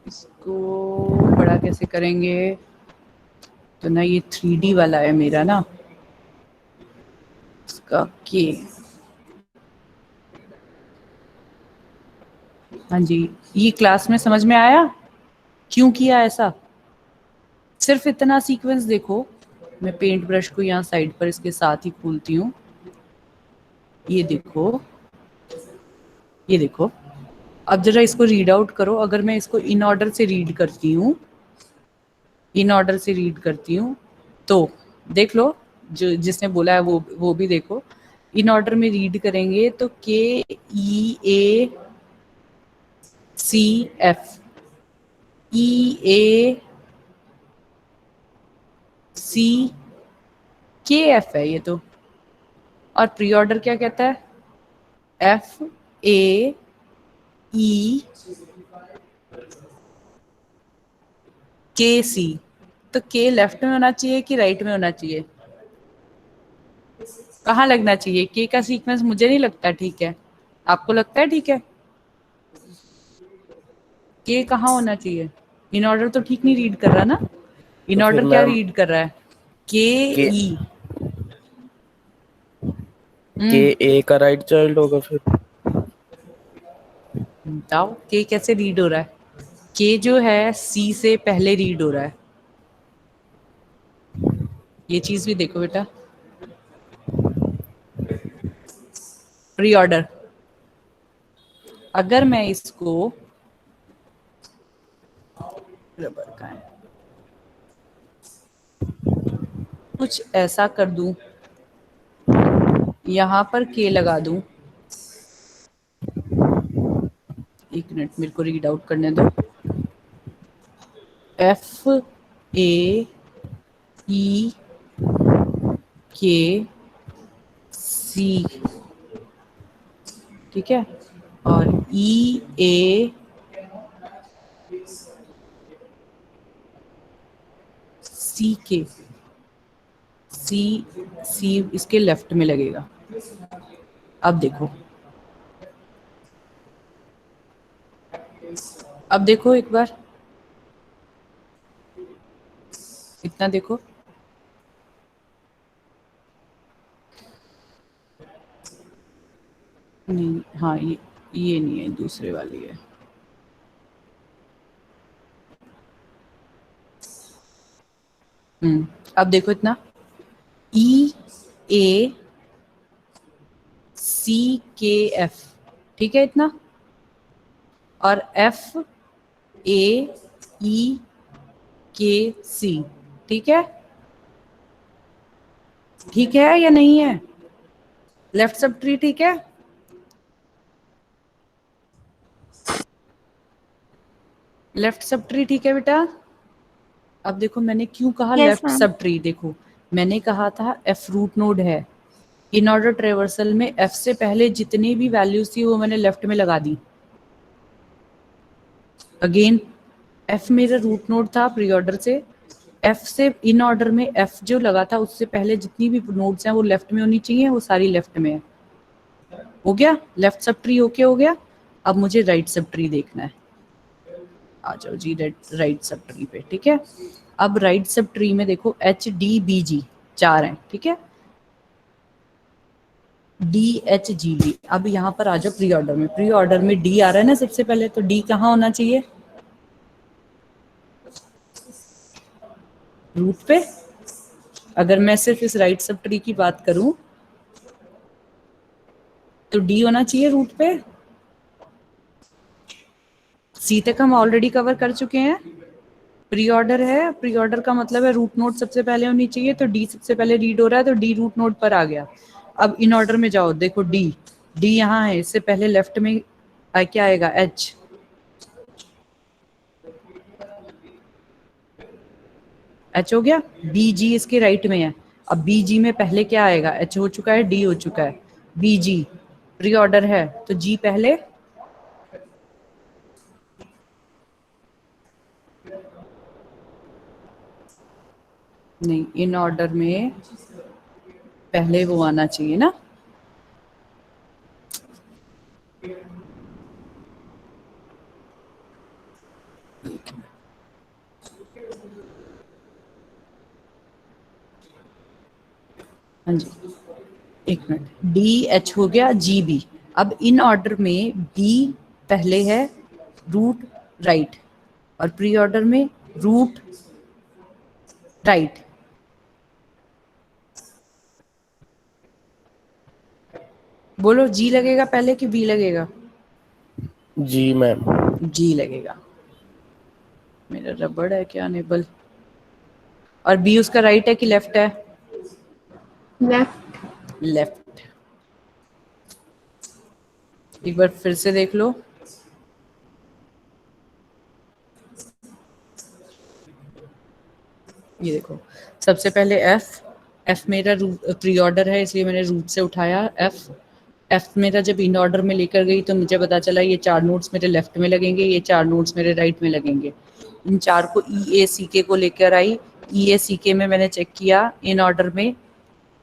इसको बड़ा कैसे करेंगे, तो ना ये 3D वाला है मेरा ना, इसका के, हाँ जी, ये क्लास में समझ में आया क्यों किया ऐसा। सिर्फ इतना सीक्वेंस देखो, मैं पेंट ब्रश को यहाँ साइड पर इसके साथ ही खोलती हूँ, ये देखो, ये देखो। अब जरा इसको रीड आउट करो, अगर मैं इसको इन ऑर्डर से रीड करती हूँ, इन ऑर्डर से रीड करती हूँ, तो देख लो, जो जिसने बोला है वो भी देखो, इन ऑर्डर में रीड करेंगे तो के ई ए सी एफ, ई ए सी के एफ है ये तो, और प्री ऑर्डर क्या कहता है, एफ ए ई के सी, तो के लेफ्ट में होना चाहिए कि राइट में होना चाहिए, कहाँ लगना चाहिए, के का सीक्वेंस मुझे नहीं लगता ठीक है, आपको लगता है ठीक है, के कहाँ होना चाहिए, इन ऑर्डर तो ठीक नहीं रीड कर रहा ना, इन तो ऑर्डर फिर क्या मैम रीड कर रहा है, के ई, के ए का राइट चाइल्ड होगा फिर। बताओ के कैसे रीड हो रहा है, के जो है सी से पहले रीड हो रहा है, ये चीज भी देखो बेटा, प्री ऑर्डर। अगर मैं इसको रबर का है कुछ ऐसा कर दूं, यहां पर के लगा दूं, एक मिनट मेरे को रीड आउट करने दो, एफ ए ई के सी, ठीक है, और ई ए सी के, सी सी इसके लेफ्ट में लगेगा। अब देखो, अब देखो एक बार, इतना देखो, नहीं, हाँ ये नहीं है, दूसरे वाली है। अब देखो इतना, ई ए सी के एफ, ठीक है इतना, और एफ ए ई के सी, ठीक है, ठीक है या नहीं है? लेफ्ट सब ट्री ठीक है? लेफ्ट सब ट्री ठीक है बेटा? अब देखो मैंने क्यों कहा Yes, left ma'am. Sub tree, देखो मैंने कहा था एफ रूट नोड है, इन ऑर्डर ट्रेवर्सल में एफ से पहले जितनी भी वैल्यूज थी वो मैंने लेफ्ट में लगा दी। अगेन एफ मेरा रूट नोड था प्री ऑर्डर से, एफ से इन ऑर्डर में एफ जो लगा था उससे पहले जितनी भी नोड्स हैं वो लेफ्ट में होनी चाहिए, वो सारी लेफ्ट में है। हो गया लेफ्ट सब ट्री, ओके हो गया। अब मुझे राइट सब ट्री देखना है, आ जाओ जी राइट सब ट्री पे, ठीक है। अब राइट सब ट्री में देखो एच डी बी जी 4 हैं, ठीक है, डी एच जी बी। अब यहाँ पर आ जाओ प्री ऑर्डर में, प्री ऑर्डर में डी आ रहा है ना सबसे पहले, तो डी कहाँ होना चाहिए? रूट पे। अगर मैं सिर्फ इस राइट सब ट्री की बात करूं तो डी होना चाहिए रूट पे। सी तक हम ऑलरेडी कवर कर चुके हैं, प्री ऑर्डर है, प्री ऑर्डर का मतलब है रूट नोड सबसे पहले होनी चाहिए, तो डी सबसे पहले रीड हो रहा है तो डी रूट नोड पर आ गया। अब इन ऑर्डर में जाओ, देखो डी, डी यहाँ है, इससे पहले लेफ्ट में क्या आएगा? एच, एच हो गया, बी जी इसके राइट में है। अब बी जी में पहले क्या आएगा? एच हो चुका है, डी हो चुका है, बी जी प्री ऑर्डर है तो जी पहले, नहीं इन ऑर्डर में पहले वो आना चाहिए ना, हाँ जी एक मिनट, डी एच हो गया, जी बी। अब इन ऑर्डर में बी पहले है, रूट राइट, और प्री ऑर्डर में रूट राइट। बोलो जी लगेगा पहले कि बी लगेगा? जी मैम। जी लगेगा। मेरा रबड़ है क्या नेबल? और बी उसका राइट है कि लेफ्ट है? Left. लेफ्ट। एक बार फिर से देख लो, ये देखो सबसे पहले एफ, एफ मेरा प्री ऑर्डर है इसलिए मैंने रूट से उठाया एफ, एफ मेरा जब इन ऑर्डर में लेकर गई तो मुझे पता चला ये 4 नोड्स मेरे लेफ्ट में लगेंगे, ये 4 नोड्स मेरे राइट में लगेंगे। इन 4 को ई ए सी के को लेकर आई, ई ए सी के में मैंने चेक किया इन ऑर्डर में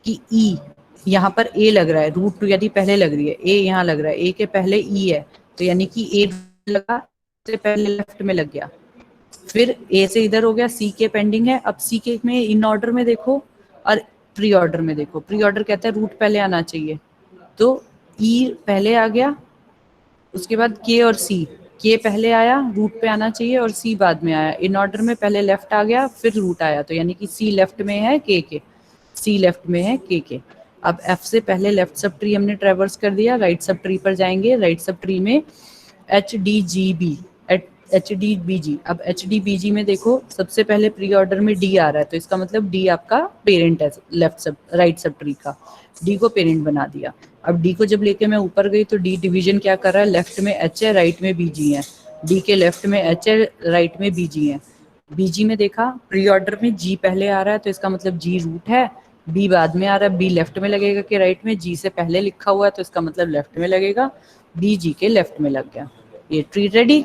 कि ई यहाँ पर ए लग रहा है, रूट टू यदि पहले लग रही है, ए यहाँ लग रहा है, ए के पहले ई है, तो यानी कि ए लगा से पहले लेफ्ट में लग गया, फिर ए से इधर हो गया, सी के पेंडिंग है। अब सी के में इन ऑर्डर में देखो और प्री ऑर्डर में देखो, प्री ऑर्डर कहता है रूट पहले आना चाहिए, तो ई पहले आ गया, उसके बाद के और सी, के पहले आया, रूट पे आना चाहिए, और सी बाद में आया। इन ऑर्डर में पहले लेफ्ट आ गया फिर रूट आया, तो यानी कि सी लेफ्ट में है के, सी लेफ्ट में है के। अब एफ से पहले लेफ्ट सब ट्री हमने ट्रेवर्स कर दिया, राइट सब ट्री पर जाएंगे। राइट सब ट्री में H D G B, H D B G. अब एच डी बी जी में देखो सबसे पहले प्री ऑर्डर में डी आ रहा है, तो इसका मतलब डी आपका पेरेंट है लेफ्ट सब राइट सब ट्री का, डी को पेरेंट बना दिया। अब डी को जब लेके मैं ऊपर गई तो डी डिवीजन क्या कर रहा है, लेफ्ट में एच है राइट में बी जी है, डी के लेफ्ट में एच है राइट में बी जी है। बीजी में देखा प्री ऑर्डर में जी पहले आ रहा है, तो इसका मतलब जी रूट है, बी बाद में आ रहा है, बी लेफ्ट में लगेगा कि राइट में, जी से पहले लिखा हुआ है तो इसका मतलब लेफ्ट में लगेगा, बी जी के लेफ्ट में लग गया। ये ट्री रेडी।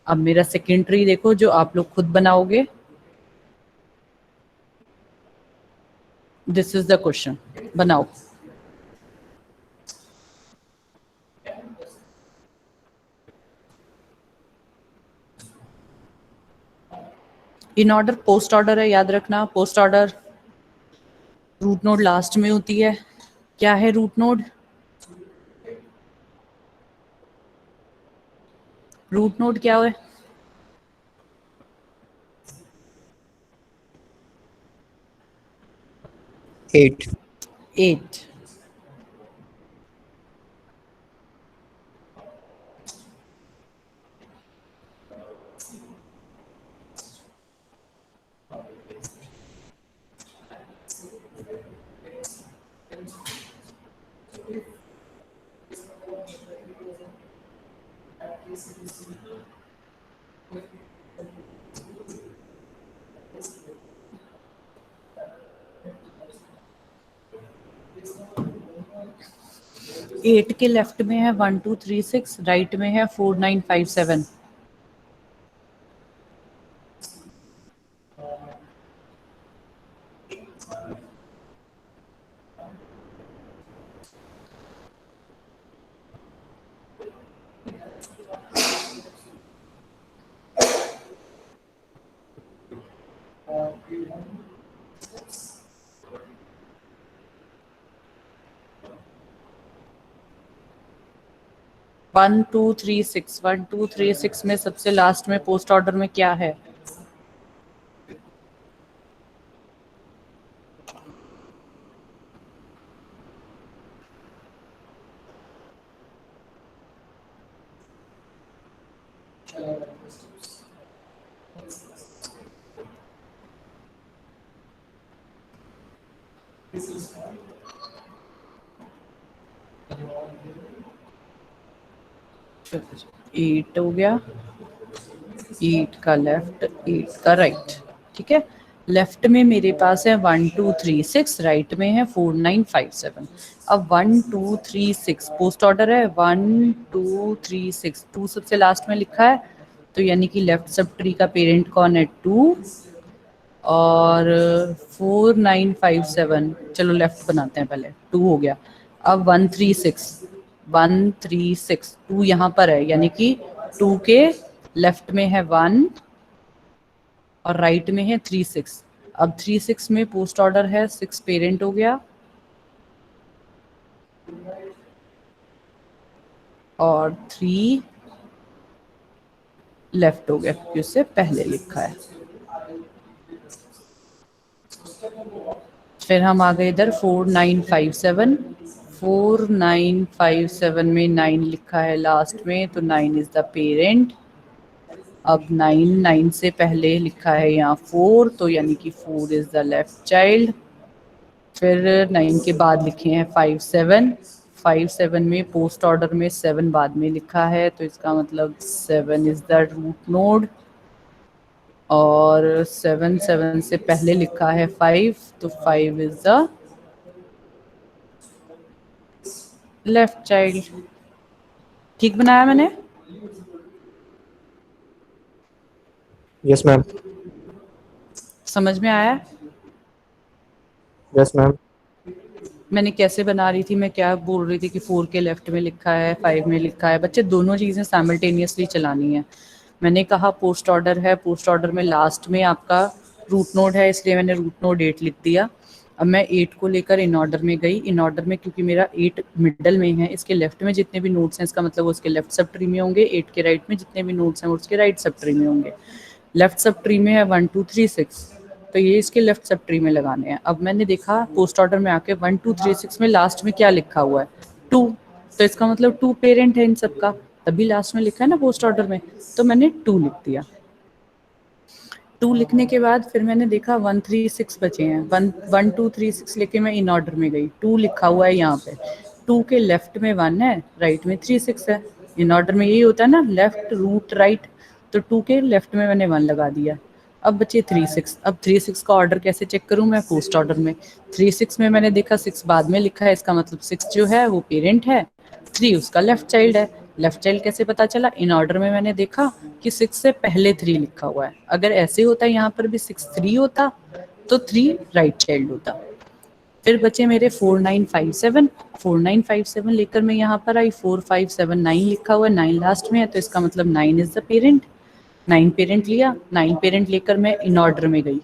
अब मेरा सेकेंड ट्री देखो जो आप लोग खुद बनाओगे। दिस इज द क्वेश्चन, बनाओ। इन ऑर्डर पोस्ट ऑर्डर है, याद रखना post order. Root node last में होती है। क्या है रूट नोड? रूट नोड क्या है? 8. 8। एट के लेफ्ट में है 1 2 3 6, राइट में है 4 9 5 7। वन टू थ्री सिक्स, 1 2 3 6 में सबसे लास्ट में पोस्ट ऑर्डर में क्या है? एट हो गया, 8 का लेफ्ट 8 का राइट, ठीक है। लेफ्ट में मेरे पास है 1 2 3 6, राइट में है 4 9 5 7। अब 1 2 3 6 पोस्ट ऑर्डर है, 1 2 3 6, 2 सबसे लास्ट में लिखा है, तो यानी कि लेफ्ट सब ट्री का पेरेंट कौन है? 2। और 4 9 5 7, चलो लेफ्ट बनाते हैं पहले, 2 हो गया। अब 1 3 6, 1 3 6, 2 यहाँ पर है, यानी कि 2 के लेफ्ट में है 1 और राइट में है 3 6। अब 3 6 में पोस्ट ऑर्डर है, 6 पेरेंट हो गया और 3 लेफ्ट हो गया क्योंकि उससे पहले लिखा है। फिर हम आ गए इधर 4 9 5 7, 4 9 5 7 में 9 लिखा है लास्ट में, तो 9 इज द पेरेंट। अब 9 9 से पहले लिखा है यहाँ 4, तो यानी कि 4 इज द लेफ्ट चाइल्ड। फिर 9 के बाद लिखे हैं 5 7, 5 7 में पोस्ट ऑर्डर में 7 बाद में लिखा है, तो इसका मतलब 7 इज द रूट नोड। और 7 7 से पहले लिखा है 5, तो 5 इज द लेफ्ट चाइल्ड। ठीक बनाया मैंने? Yes, ma'am. समझ में आया? Yes, ma'am. मैंने कैसे बना रही थी, मैं क्या बोल रही थी कि 4 के लेफ्ट में लिखा है, 5 में लिखा है। बच्चे दोनों चीज़ें साइमल्टेनियसली चलानी है। मैंने कहा पोस्ट ऑर्डर है, पोस्ट ऑर्डर में लास्ट में आपका रूट नोड है, इसलिए मैंने रूट नोड 8 लिख दिया। अब मैं 8 को लेकर इन ऑर्डर में गई। इन ऑर्डर में क्योंकि मेरा 8 मिडल में है, इसके लेफ्ट में जितने भी नोड्स हैं इसका मतलब वो उसके लेफ्ट सब ट्री में होंगे। 8 के राइट में जितने भी नोड्स हैं वो उसके राइट सब ट्री में होंगे। लेफ्ट सब ट्री में है 1 2 3 6, तो ये इसके लेफ्ट सब ट्री में लगाने हैं। अब मैंने देखा पोस्ट ऑर्डर में आके 1 2 3 6 में लास्ट में क्या लिखा हुआ है 2, तो इसका मतलब 2 पेरेंट है इन सबका, तभी लास्ट में लिखा है ना पोस्ट ऑर्डर में, तो मैंने 2 लिख दिया। 2 लिखने के बाद फिर मैंने देखा 1 3 6 बचे हैं, 1 2 3 6 लेके मैं इन ऑर्डर में गई, 2 लिखा हुआ है यहाँ पे, 2 के लेफ्ट में 1 है, राइट में 3 6 है। इन ऑर्डर में यही होता है ना, लेफ्ट रूट राइट, तो 2 के लेफ्ट में मैंने 1 लगा दिया। अब बचे 3 6। अब 3 6 का ऑर्डर कैसे चेक करूं मैं? पोस्ट ऑर्डर में 3 6 में मैंने देखा 6 बाद में लिखा है, इसका मतलब 6 जो है वो पेरेंट है, 3 उसका लेफ्ट चाइल्ड है। लेफ्ट चाइल्ड कैसे पता चला? इन ऑर्डर में मैंने देखा कि 6 से पहले 3 लिखा हुआ है, अगर ऐसे होता यहाँ पर भी 6 3 होता तो 3 राइट चाइल्ड होता। फिर बचे मेरे 4 9 5 7, 4 9 5 7 लेकर मैं यहाँ पर आई, 4 5 7 9 लिखा हुआ है, 9 लास्ट में है, तो इसका मतलब 9 इज द पेरेंट। 9 पेरेंट लिया, 9 पेरेंट लेकर मैं इन ऑर्डर में गई।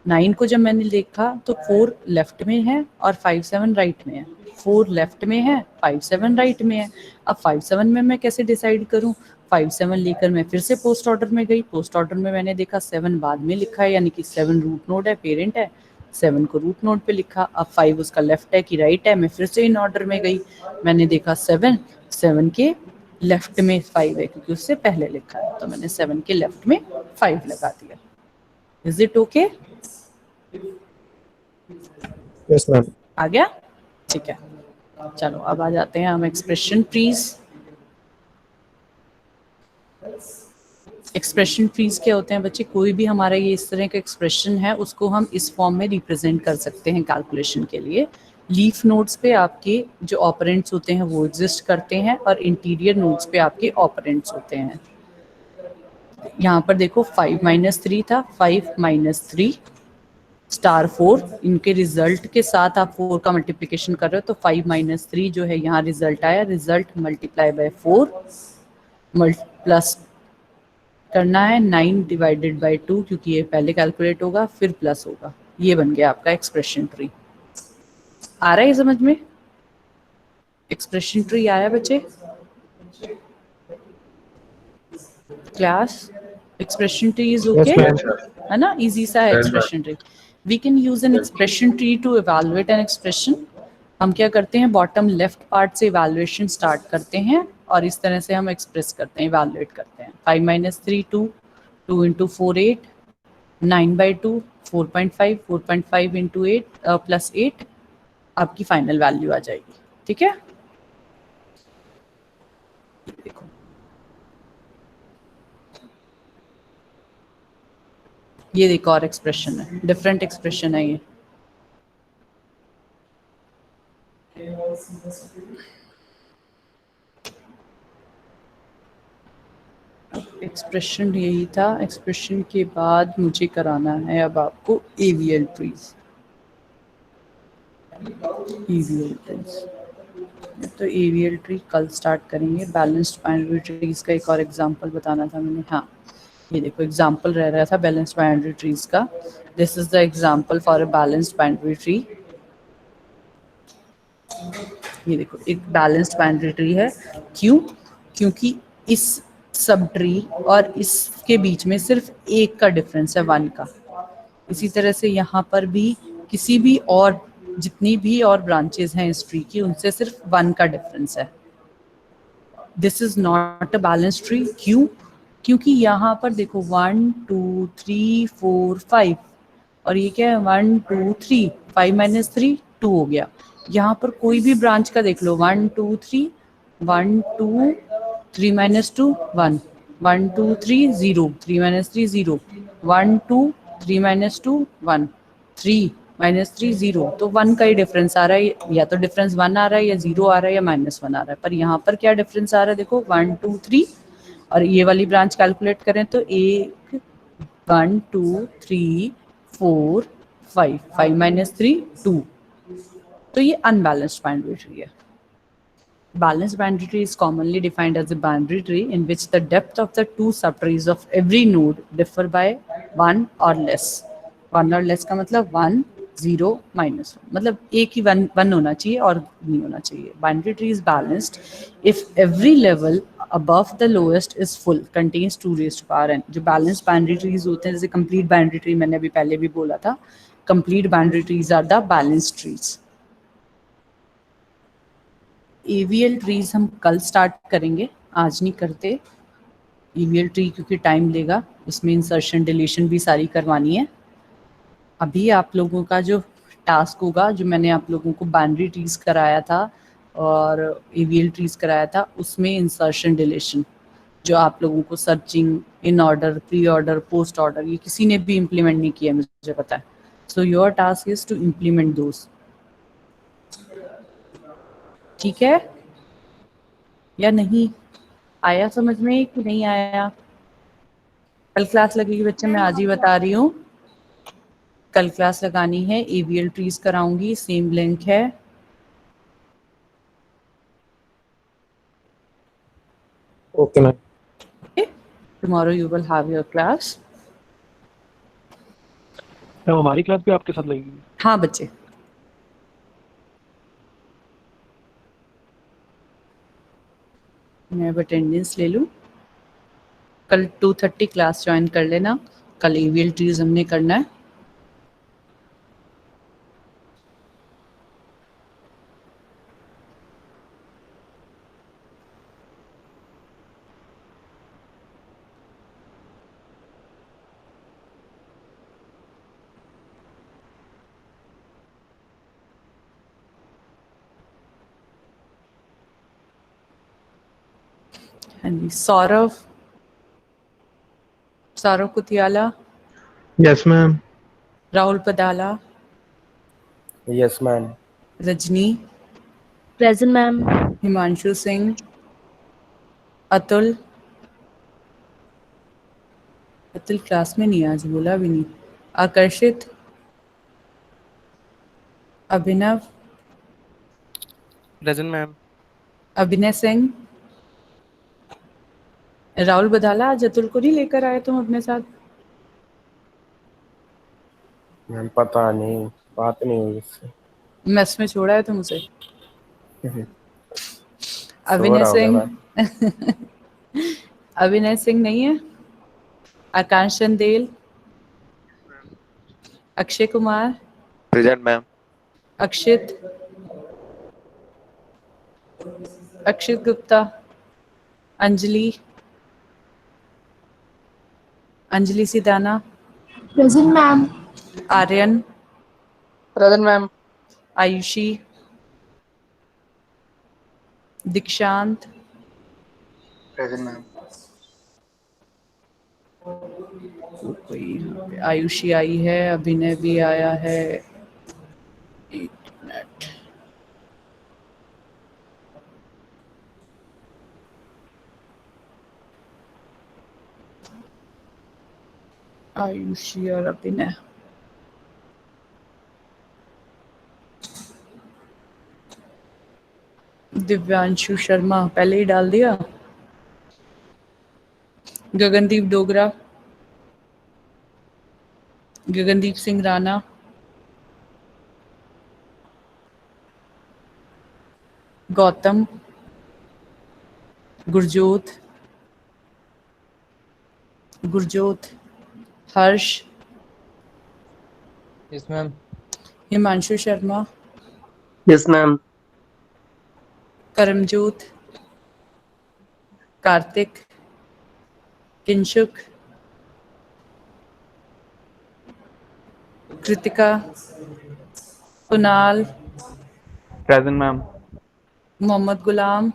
9 को जब मैंने देखा तो 4 लेफ्ट में है और 5 7 राइट में है, 4 लेफ्ट में है, 5 7 राइट में है। अब 5 7 में मैं कैसे डिसाइड करूं? 5 7 लेकर मैं फिर से पोस्ट ऑर्डर में गई, पोस्ट ऑर्डर में मैंने देखा 7 बाद में लिखा है, यानी कि 7 रूट नोड है, पेरेंट है, 7 को रूट नोड पे लिखा। अब 5 उसका लेफ्ट है कि राइट है, मैं फिर से इन ऑर्डर में गई, मैंने देखा 7 के लेफ्ट में 5 है क्योंकि उससे पहले लिखा है, तो मैंने 7 के लेफ्ट में 5 लगा दिया। Is it okay? Yes, ma'am. आ गया? ठीक है, चलो अब आ जाते हैं हम एक्सप्रेशन ट्रीज। एक्सप्रेशन ट्रीज क्या होते हैं बच्चे? कोई भी हमारा ये इस तरह का एक्सप्रेशन है उसको हम इस फॉर्म में रिप्रेजेंट कर सकते हैं कैलकुलेशन के लिए। लीफ नोड्स पे आपके जो ऑपरेंट्स होते हैं वो एग्जिस्ट करते हैं और इंटीरियर नोड्स पे आपके ऑपरेंट्स होते हैं। यहाँ पर देखो 5 - 3 था, 5 - 3 स्टार 4, इनके रिजल्ट के साथ आप 4 का मल्टीप्लिकेशन कर रहे हो, तो 5 - 3 जो है यहाँ रिजल्ट आया, रिजल्ट मल्टीप्लाई बाय 4 प्लस करना है 9 डिवाइडेड बाय 2 क्योंकि ये पहले कैलकुलेट होगा फिर प्लस होगा। ये बन गया आपका एक्सप्रेशन ट्री। आ रहा है समझ में? एक्सप्रेशन ट्री आया बच्चे? Class expression tree is okay, है ना? इजी सा है expression tree. We can use an expression tree to evaluate an expression. हम क्या करते हैं, बॉटम लेफ्ट पार्ट से इवैल्यूएशन स्टार्ट करते हैं और इस तरह से हम एक्सप्रेस करते हैं, इवैल्यूएट करते हैं। 5 - 3 2, 2 × 4 8, 9/2 4.5, 4.5 × 8 प्लस 8 आपकी फाइनल वैल्यू आ जाएगी। ठीक है, देखो ये देखो और एक्सप्रेशन है, डिफरेंट एक्सप्रेशन है ये। एक्सप्रेशन यही था। एक्सप्रेशन के बाद मुझे कराना है अब आपको एवीएल ट्रीज। एवीएल ट्रीज तो एवीएल ट्री कल स्टार्ट करेंगे। बैलेंस्ड बाइनरी ट्रीज का एक और एग्जांपल बताना था मैंने। हाँ, ये देखो एग्जांपल रह रहा था बैलेंस्ड बाइनरी ट्रीज का। This is the example for a balanced binary tree. ये देखो एक बैलेंस्ड बाइनरी ट्री है। क्यों? क्योंकि इस सब ट्री और इसके बीच में सिर्फ एक का डिफरेंस है, 1 का। इसी तरह से यहाँ पर भी किसी भी और जितनी भी और ब्रांचेस हैं इस ट्री की, उनसे सिर्फ 1 का डिफरेंस है। This is not a balanced tree. क्यों? क्योंकि यहाँ पर देखो 1 2 3 4 5 और ये क्या है 1 2 3, 5 - 3 2 हो गया। यहाँ पर कोई भी ब्रांच का देख लो, 1 2 3, 1 2 3 - 2 1, 1 2 3 0, 3 - 3 0, 1 2 3 - 2 1, 3 - 3 0, तो 1 का ही डिफरेंस आ रहा है। या तो डिफरेंस 1 आ रहा है या 0 आ रहा है या -1 आ रहा है। पर यहाँ पर क्या डिफरेंस आ रहा है देखो 1 2 3, और ये वाली ब्रांच कैलकुलेट करें तो 1 1 2 3 4 5, 5 - 3 2, तो ये अनबैलेंस्ड बाइनरी ट्री है। Balanced binary tree is commonly defined as a binary tree in which the depth of the two subtrees of every node differ by 1 or less. 1 or less का मतलब 1 0 -1, मतलब एक ही one होना चाहिए और नहीं होना चाहिए. Binary tree is balanced if every level above the lowest is full contains 2 raised to power n. जो बैलेंस्ड बाइनरी ट्रीज होते हैं, जैसे कंप्लीट बाइनरी ट्री मैंने अभी पहले भी बोला था, complete binary trees are the balanced trees. AVL trees हम कल स्टार्ट करेंगे, आज नहीं करते. EVL ट्री क्योंकि टाइम लेगा, उसमें इंसर्शन डिलीशन भी सारी करवानी है. अभी आप लोगों का जो टास्क होगा, जो मैंने आप लोगों को बाइनरी ट्रीज कराया था और AVL ट्रीज कराया था, उसमें इंसर्शन डिलीशन, जो आप लोगों को सर्चिंग, इन order, pre order, post order, ये किसी ने भी इम्प्लीमेंट नहीं किया, मुझे पता है. So your task is to implement those. ठीक है या नहीं? आया समझ में कि नहीं आया? कल क्लास लगेगी बच्चे, मैं आज ही बता रही हूँ. कल क्लास लगानी है, AVL ट्रीज कराऊंगी, सेम लिंक है. Okay, ma'am. Tomorrow you will have your class. Ma'am हमारी क्लास भी आपके साथ लगेगी? हाँ बच्चे, मैं अब अटेंडेंस ले लूँ. कल 2:30 क्लास ज्वाइन कर लेना. कल AVL ट्रीज हमने करना है. हाँ जी, Saurabh, Saurabh Kutiyala, Yes, ma'am. Rahul Padala, Yes, ma'am. Rajni, Present, ma'am. Himanshu Singh, Atul. Atul class में नहीं, आज बोला भी नहीं. आकर्षित, अभिनव, Present, ma'am. अभिनय सिंह, राहुल बदाला. आज अतुल को नहीं लेकर आए तुम अपने साथ? मैम पता नहीं, बात नहीं हुई इससे. मेस में छोड़ा है तुम उसे? सो अभिनय रहा होगा सिंह, मैम. अभिनय सिंह नहीं है. Akansh Chandel, Akshay Kumar, present ma'am. Akshit, Akshit Gupta, Anjali, Anjali Sidana, Present, ma'am. Aryan, present ma'am. Ayushi, Dikshant, present ma'am. कोई यहाँ पे आयुषी आई है, अभिनय भी आया है. एक मिनट. आयुषी और अभिनय. दिव्यांशु शर्मा पहले ही डाल दिया. Gagandeep Dogra, Gagandeep Singh Rana, Gautam, Gurjot, Gurjot, Harsh, yes ma'am. Himanshu Sharma, yes ma'am. Karamjot, Kartik, Kinshuk, Kritika, Kunal, present ma'am. Mohammad Ghulam,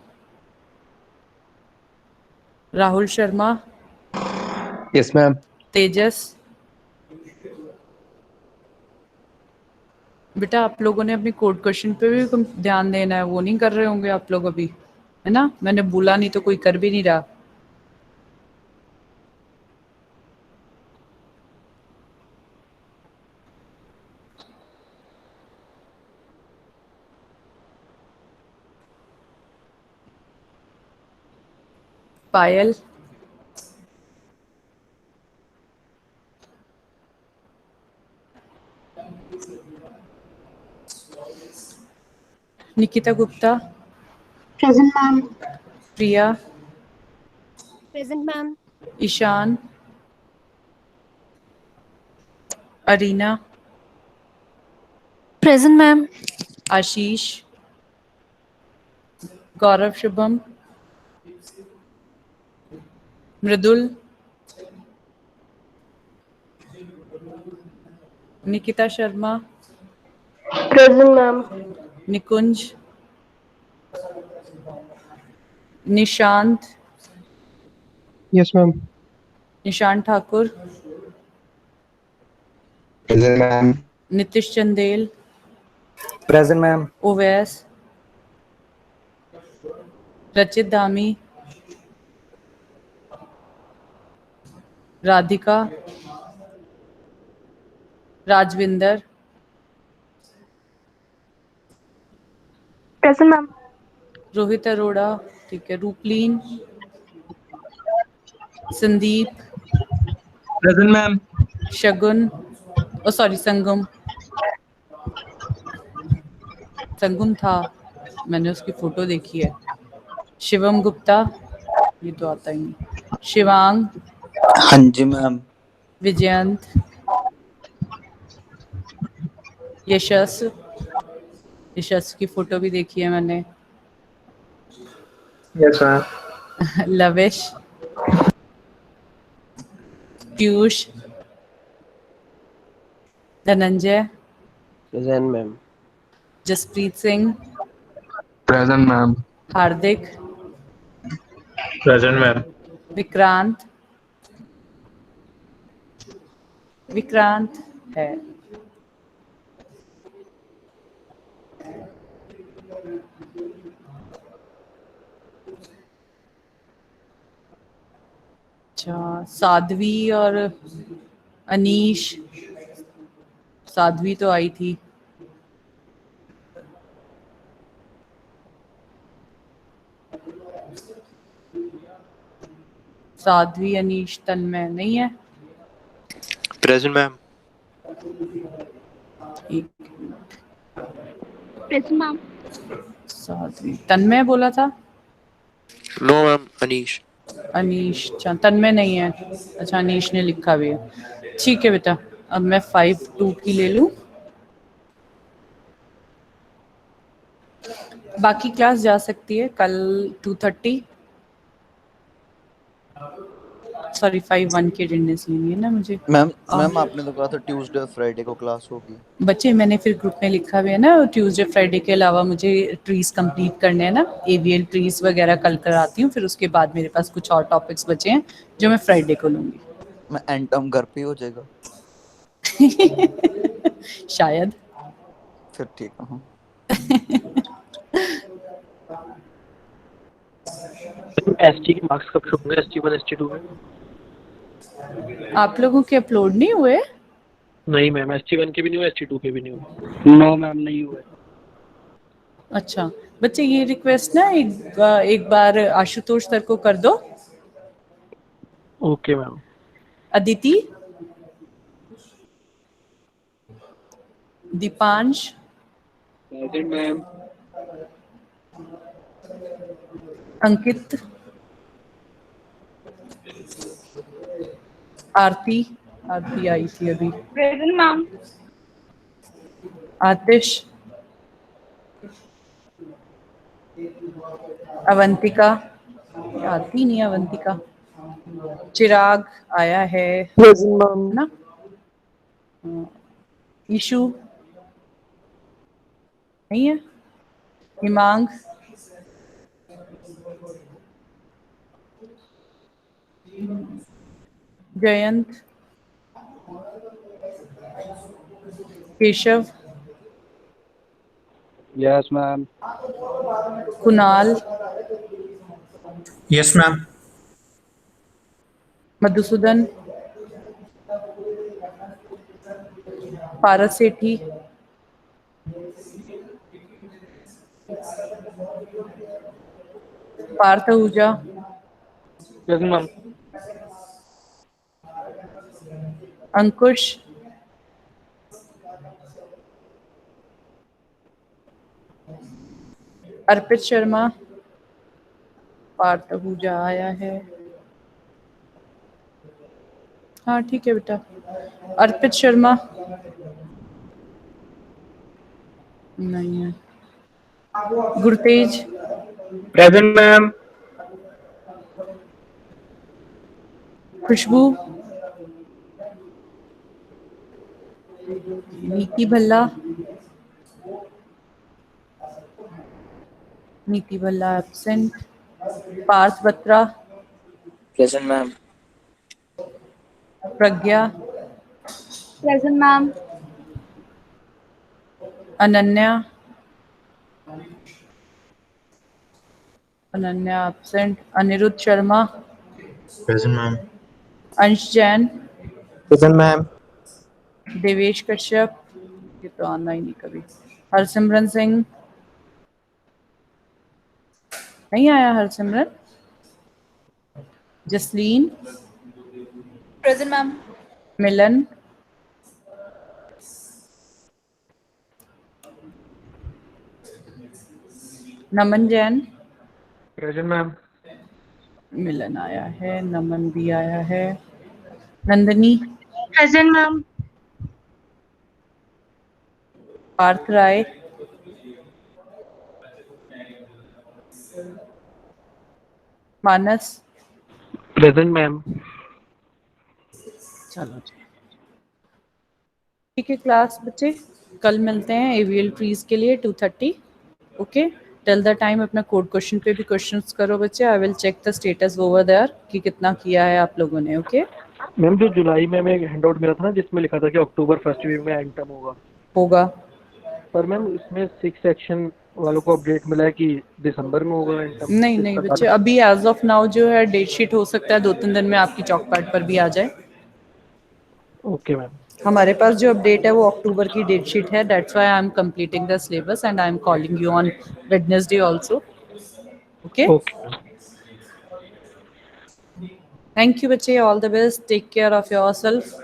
Rahul Sharma, yes ma'am. Tejas. बेटा आप लोगों ने अपने कोड क्वेश्चन पे भी ध्यान देना है, वो नहीं कर रहे होंगे आप लोग अभी, है ना? मैंने बोला नहीं तो कोई कर भी नहीं रहा. Payal, Nikita Gupta, Present, ma'am. Priya, Present, ma'am. Ishaan, Arina, Present, ma'am. Ashish, Gaurav Shubham, Mridul, Nikita Sharma, Present, ma'am. Nikunj, Nishant, Yes, ma'am. Nishant Thakur, Present, ma'am. Nitish Chandel, Present, ma'am. Owais, Rachit Dhami, Radhika, Rajvinder, Present, ma'am. Rohit Arora, ठीक है, रूपलीन, संदीप, Present, ma'am. शगुन, ओ सॉरी संगम, संगम था, मैंने उसकी फोटो देखी है। शिवम गुप्ता, ये तो आता ही नहीं। शिवांग, हाँ जी मैम। विजयंत, यशस, यशस की फोटो भी देखी है मैंने। Yes, ma'am. Lavish, Piyush, Dhananjay, Present, ma'am. Jaspreet Singh, Present, ma'am. Hardik, Present, ma'am. Vikrant, Vikrant है। अच्छा, साध्वी और अनीश, साध्वी तो आई थी। साध्वी, अनीश, तन्मय नहीं है। Present ma'am. एक Present, ma'am. साध्वी, तन्मय बोला था। No ma'am, Anish. अनीश, अच्छा तन्मय नहीं है। अच्छा, अनीश ने लिखा भी है। ठीक है बेटा, अब मैं 5-2 की ले लूं। बाकी क्लास जा सकती है कल 2:30, सॉरी 5-1 की अटेंडेंस लेनी है ना मुझे। मैम मैम आपने तो कहा था ट्यूसडे और फ्राइडे को क्लास होगी। बच्चे, मैंने फिर ग्रुप में लिखा भी है ना, ट्यूसडे फ्राइडे के अलावा मुझे ट्रीज कंप्लीट करने हैं ना, एवीएल ट्रीज वगैरह कल कराती हूँ। फिर उसके बाद मेरे पास कुछ और टॉपिक्स बचे हैं जो मैं फ्राइडे को लूंगी। मैं एंटम घर पे ही हो जाएगा शायद। फिर ठीक है। हाँ एसटी के मार्क्स कब शो होंगे? ST1 ST2 में? आप लोगों के अपलोड नहीं हुए? नहीं मैम, ST1 के भी नहीं हुए, ST2 के भी नहीं हुए। नो मैम नहीं हुए। अच्छा बच्चे, ये रिक्वेस्ट ना एक बार आशुतोष सर को कर दो। Okay ma'am. Aditi, Deepansh, present ma'am. Ankit, Aarti, Aarti आई थी अभी। Present, ma'am. आतिश, अवंतिका, आती नहीं अवंतिका। चिराग आया है Present, ma'am. ना। ईशु नहीं है। Himang, Jayant, Keshav, yes ma'am. Kunal, Yes, ma'am. Madhusudan, Paras Sethi, Parth Ahuja, present ma'am. Ankush, Arpit Sharma, Parth Ahuja आया है। हाँ ठीक है बेटा। अर्पित शर्मा नहीं है। Gurtej, Present, ma'am. खुशबू, Niti Bhalla, Niti Bhalla absent. Parth Batra, present ma'am. Pragya, Present, ma'am. Ananya, Ananya absent. Anirudh Sharma, Present, ma'am. अंश जैन, Present, ma'am. देवेश कश्यप, ये तो आना ही नहीं कभी। हरसिमरन सिंह नहीं आया। हरसिमरन। Jasleen, Present, ma'am. मिलन, नमन जैन, Present, ma'am. मिलन आया है, नमन भी आया है। Nandini, Present, ma'am. Parth Rai, Manas. Present ma'am. चलो ठीक है क्लास बच्चे, कल मिलते हैं एवियल ट्रीज के लिए 2:30। ओके, टिल द टाइम अपना कोड क्वेश्चन पे भी क्वेश्चंस करो बच्चे। I will check the status over there कि कितना किया है आप लोगों ने। ओके मैम जो जुलाई में हमें हैंडआउट मिला था ना जिसमें लिखा था कि अक्टूबर फर्स्ट वीक में एंटम होगा। पर मैम इसमें 6 सेक्शन वालों को अपडेट मिला है कि दिसंबर में होगा एंटम। नहीं नहीं बच्चे, अभी एज ऑफ नाउ जो है डेट शीट हो सकता है 2-3 दिन में आपकी चौक पैड पर भी आ जाए। Okay ma'am. हमारे पास जो अपडेट है वो अक्टूबर की डेट शीट है। That's why I am completing the syllabus and I am calling you on Wednesday also. Okay, okay thank you बच्चे, all the best, take care of yourself.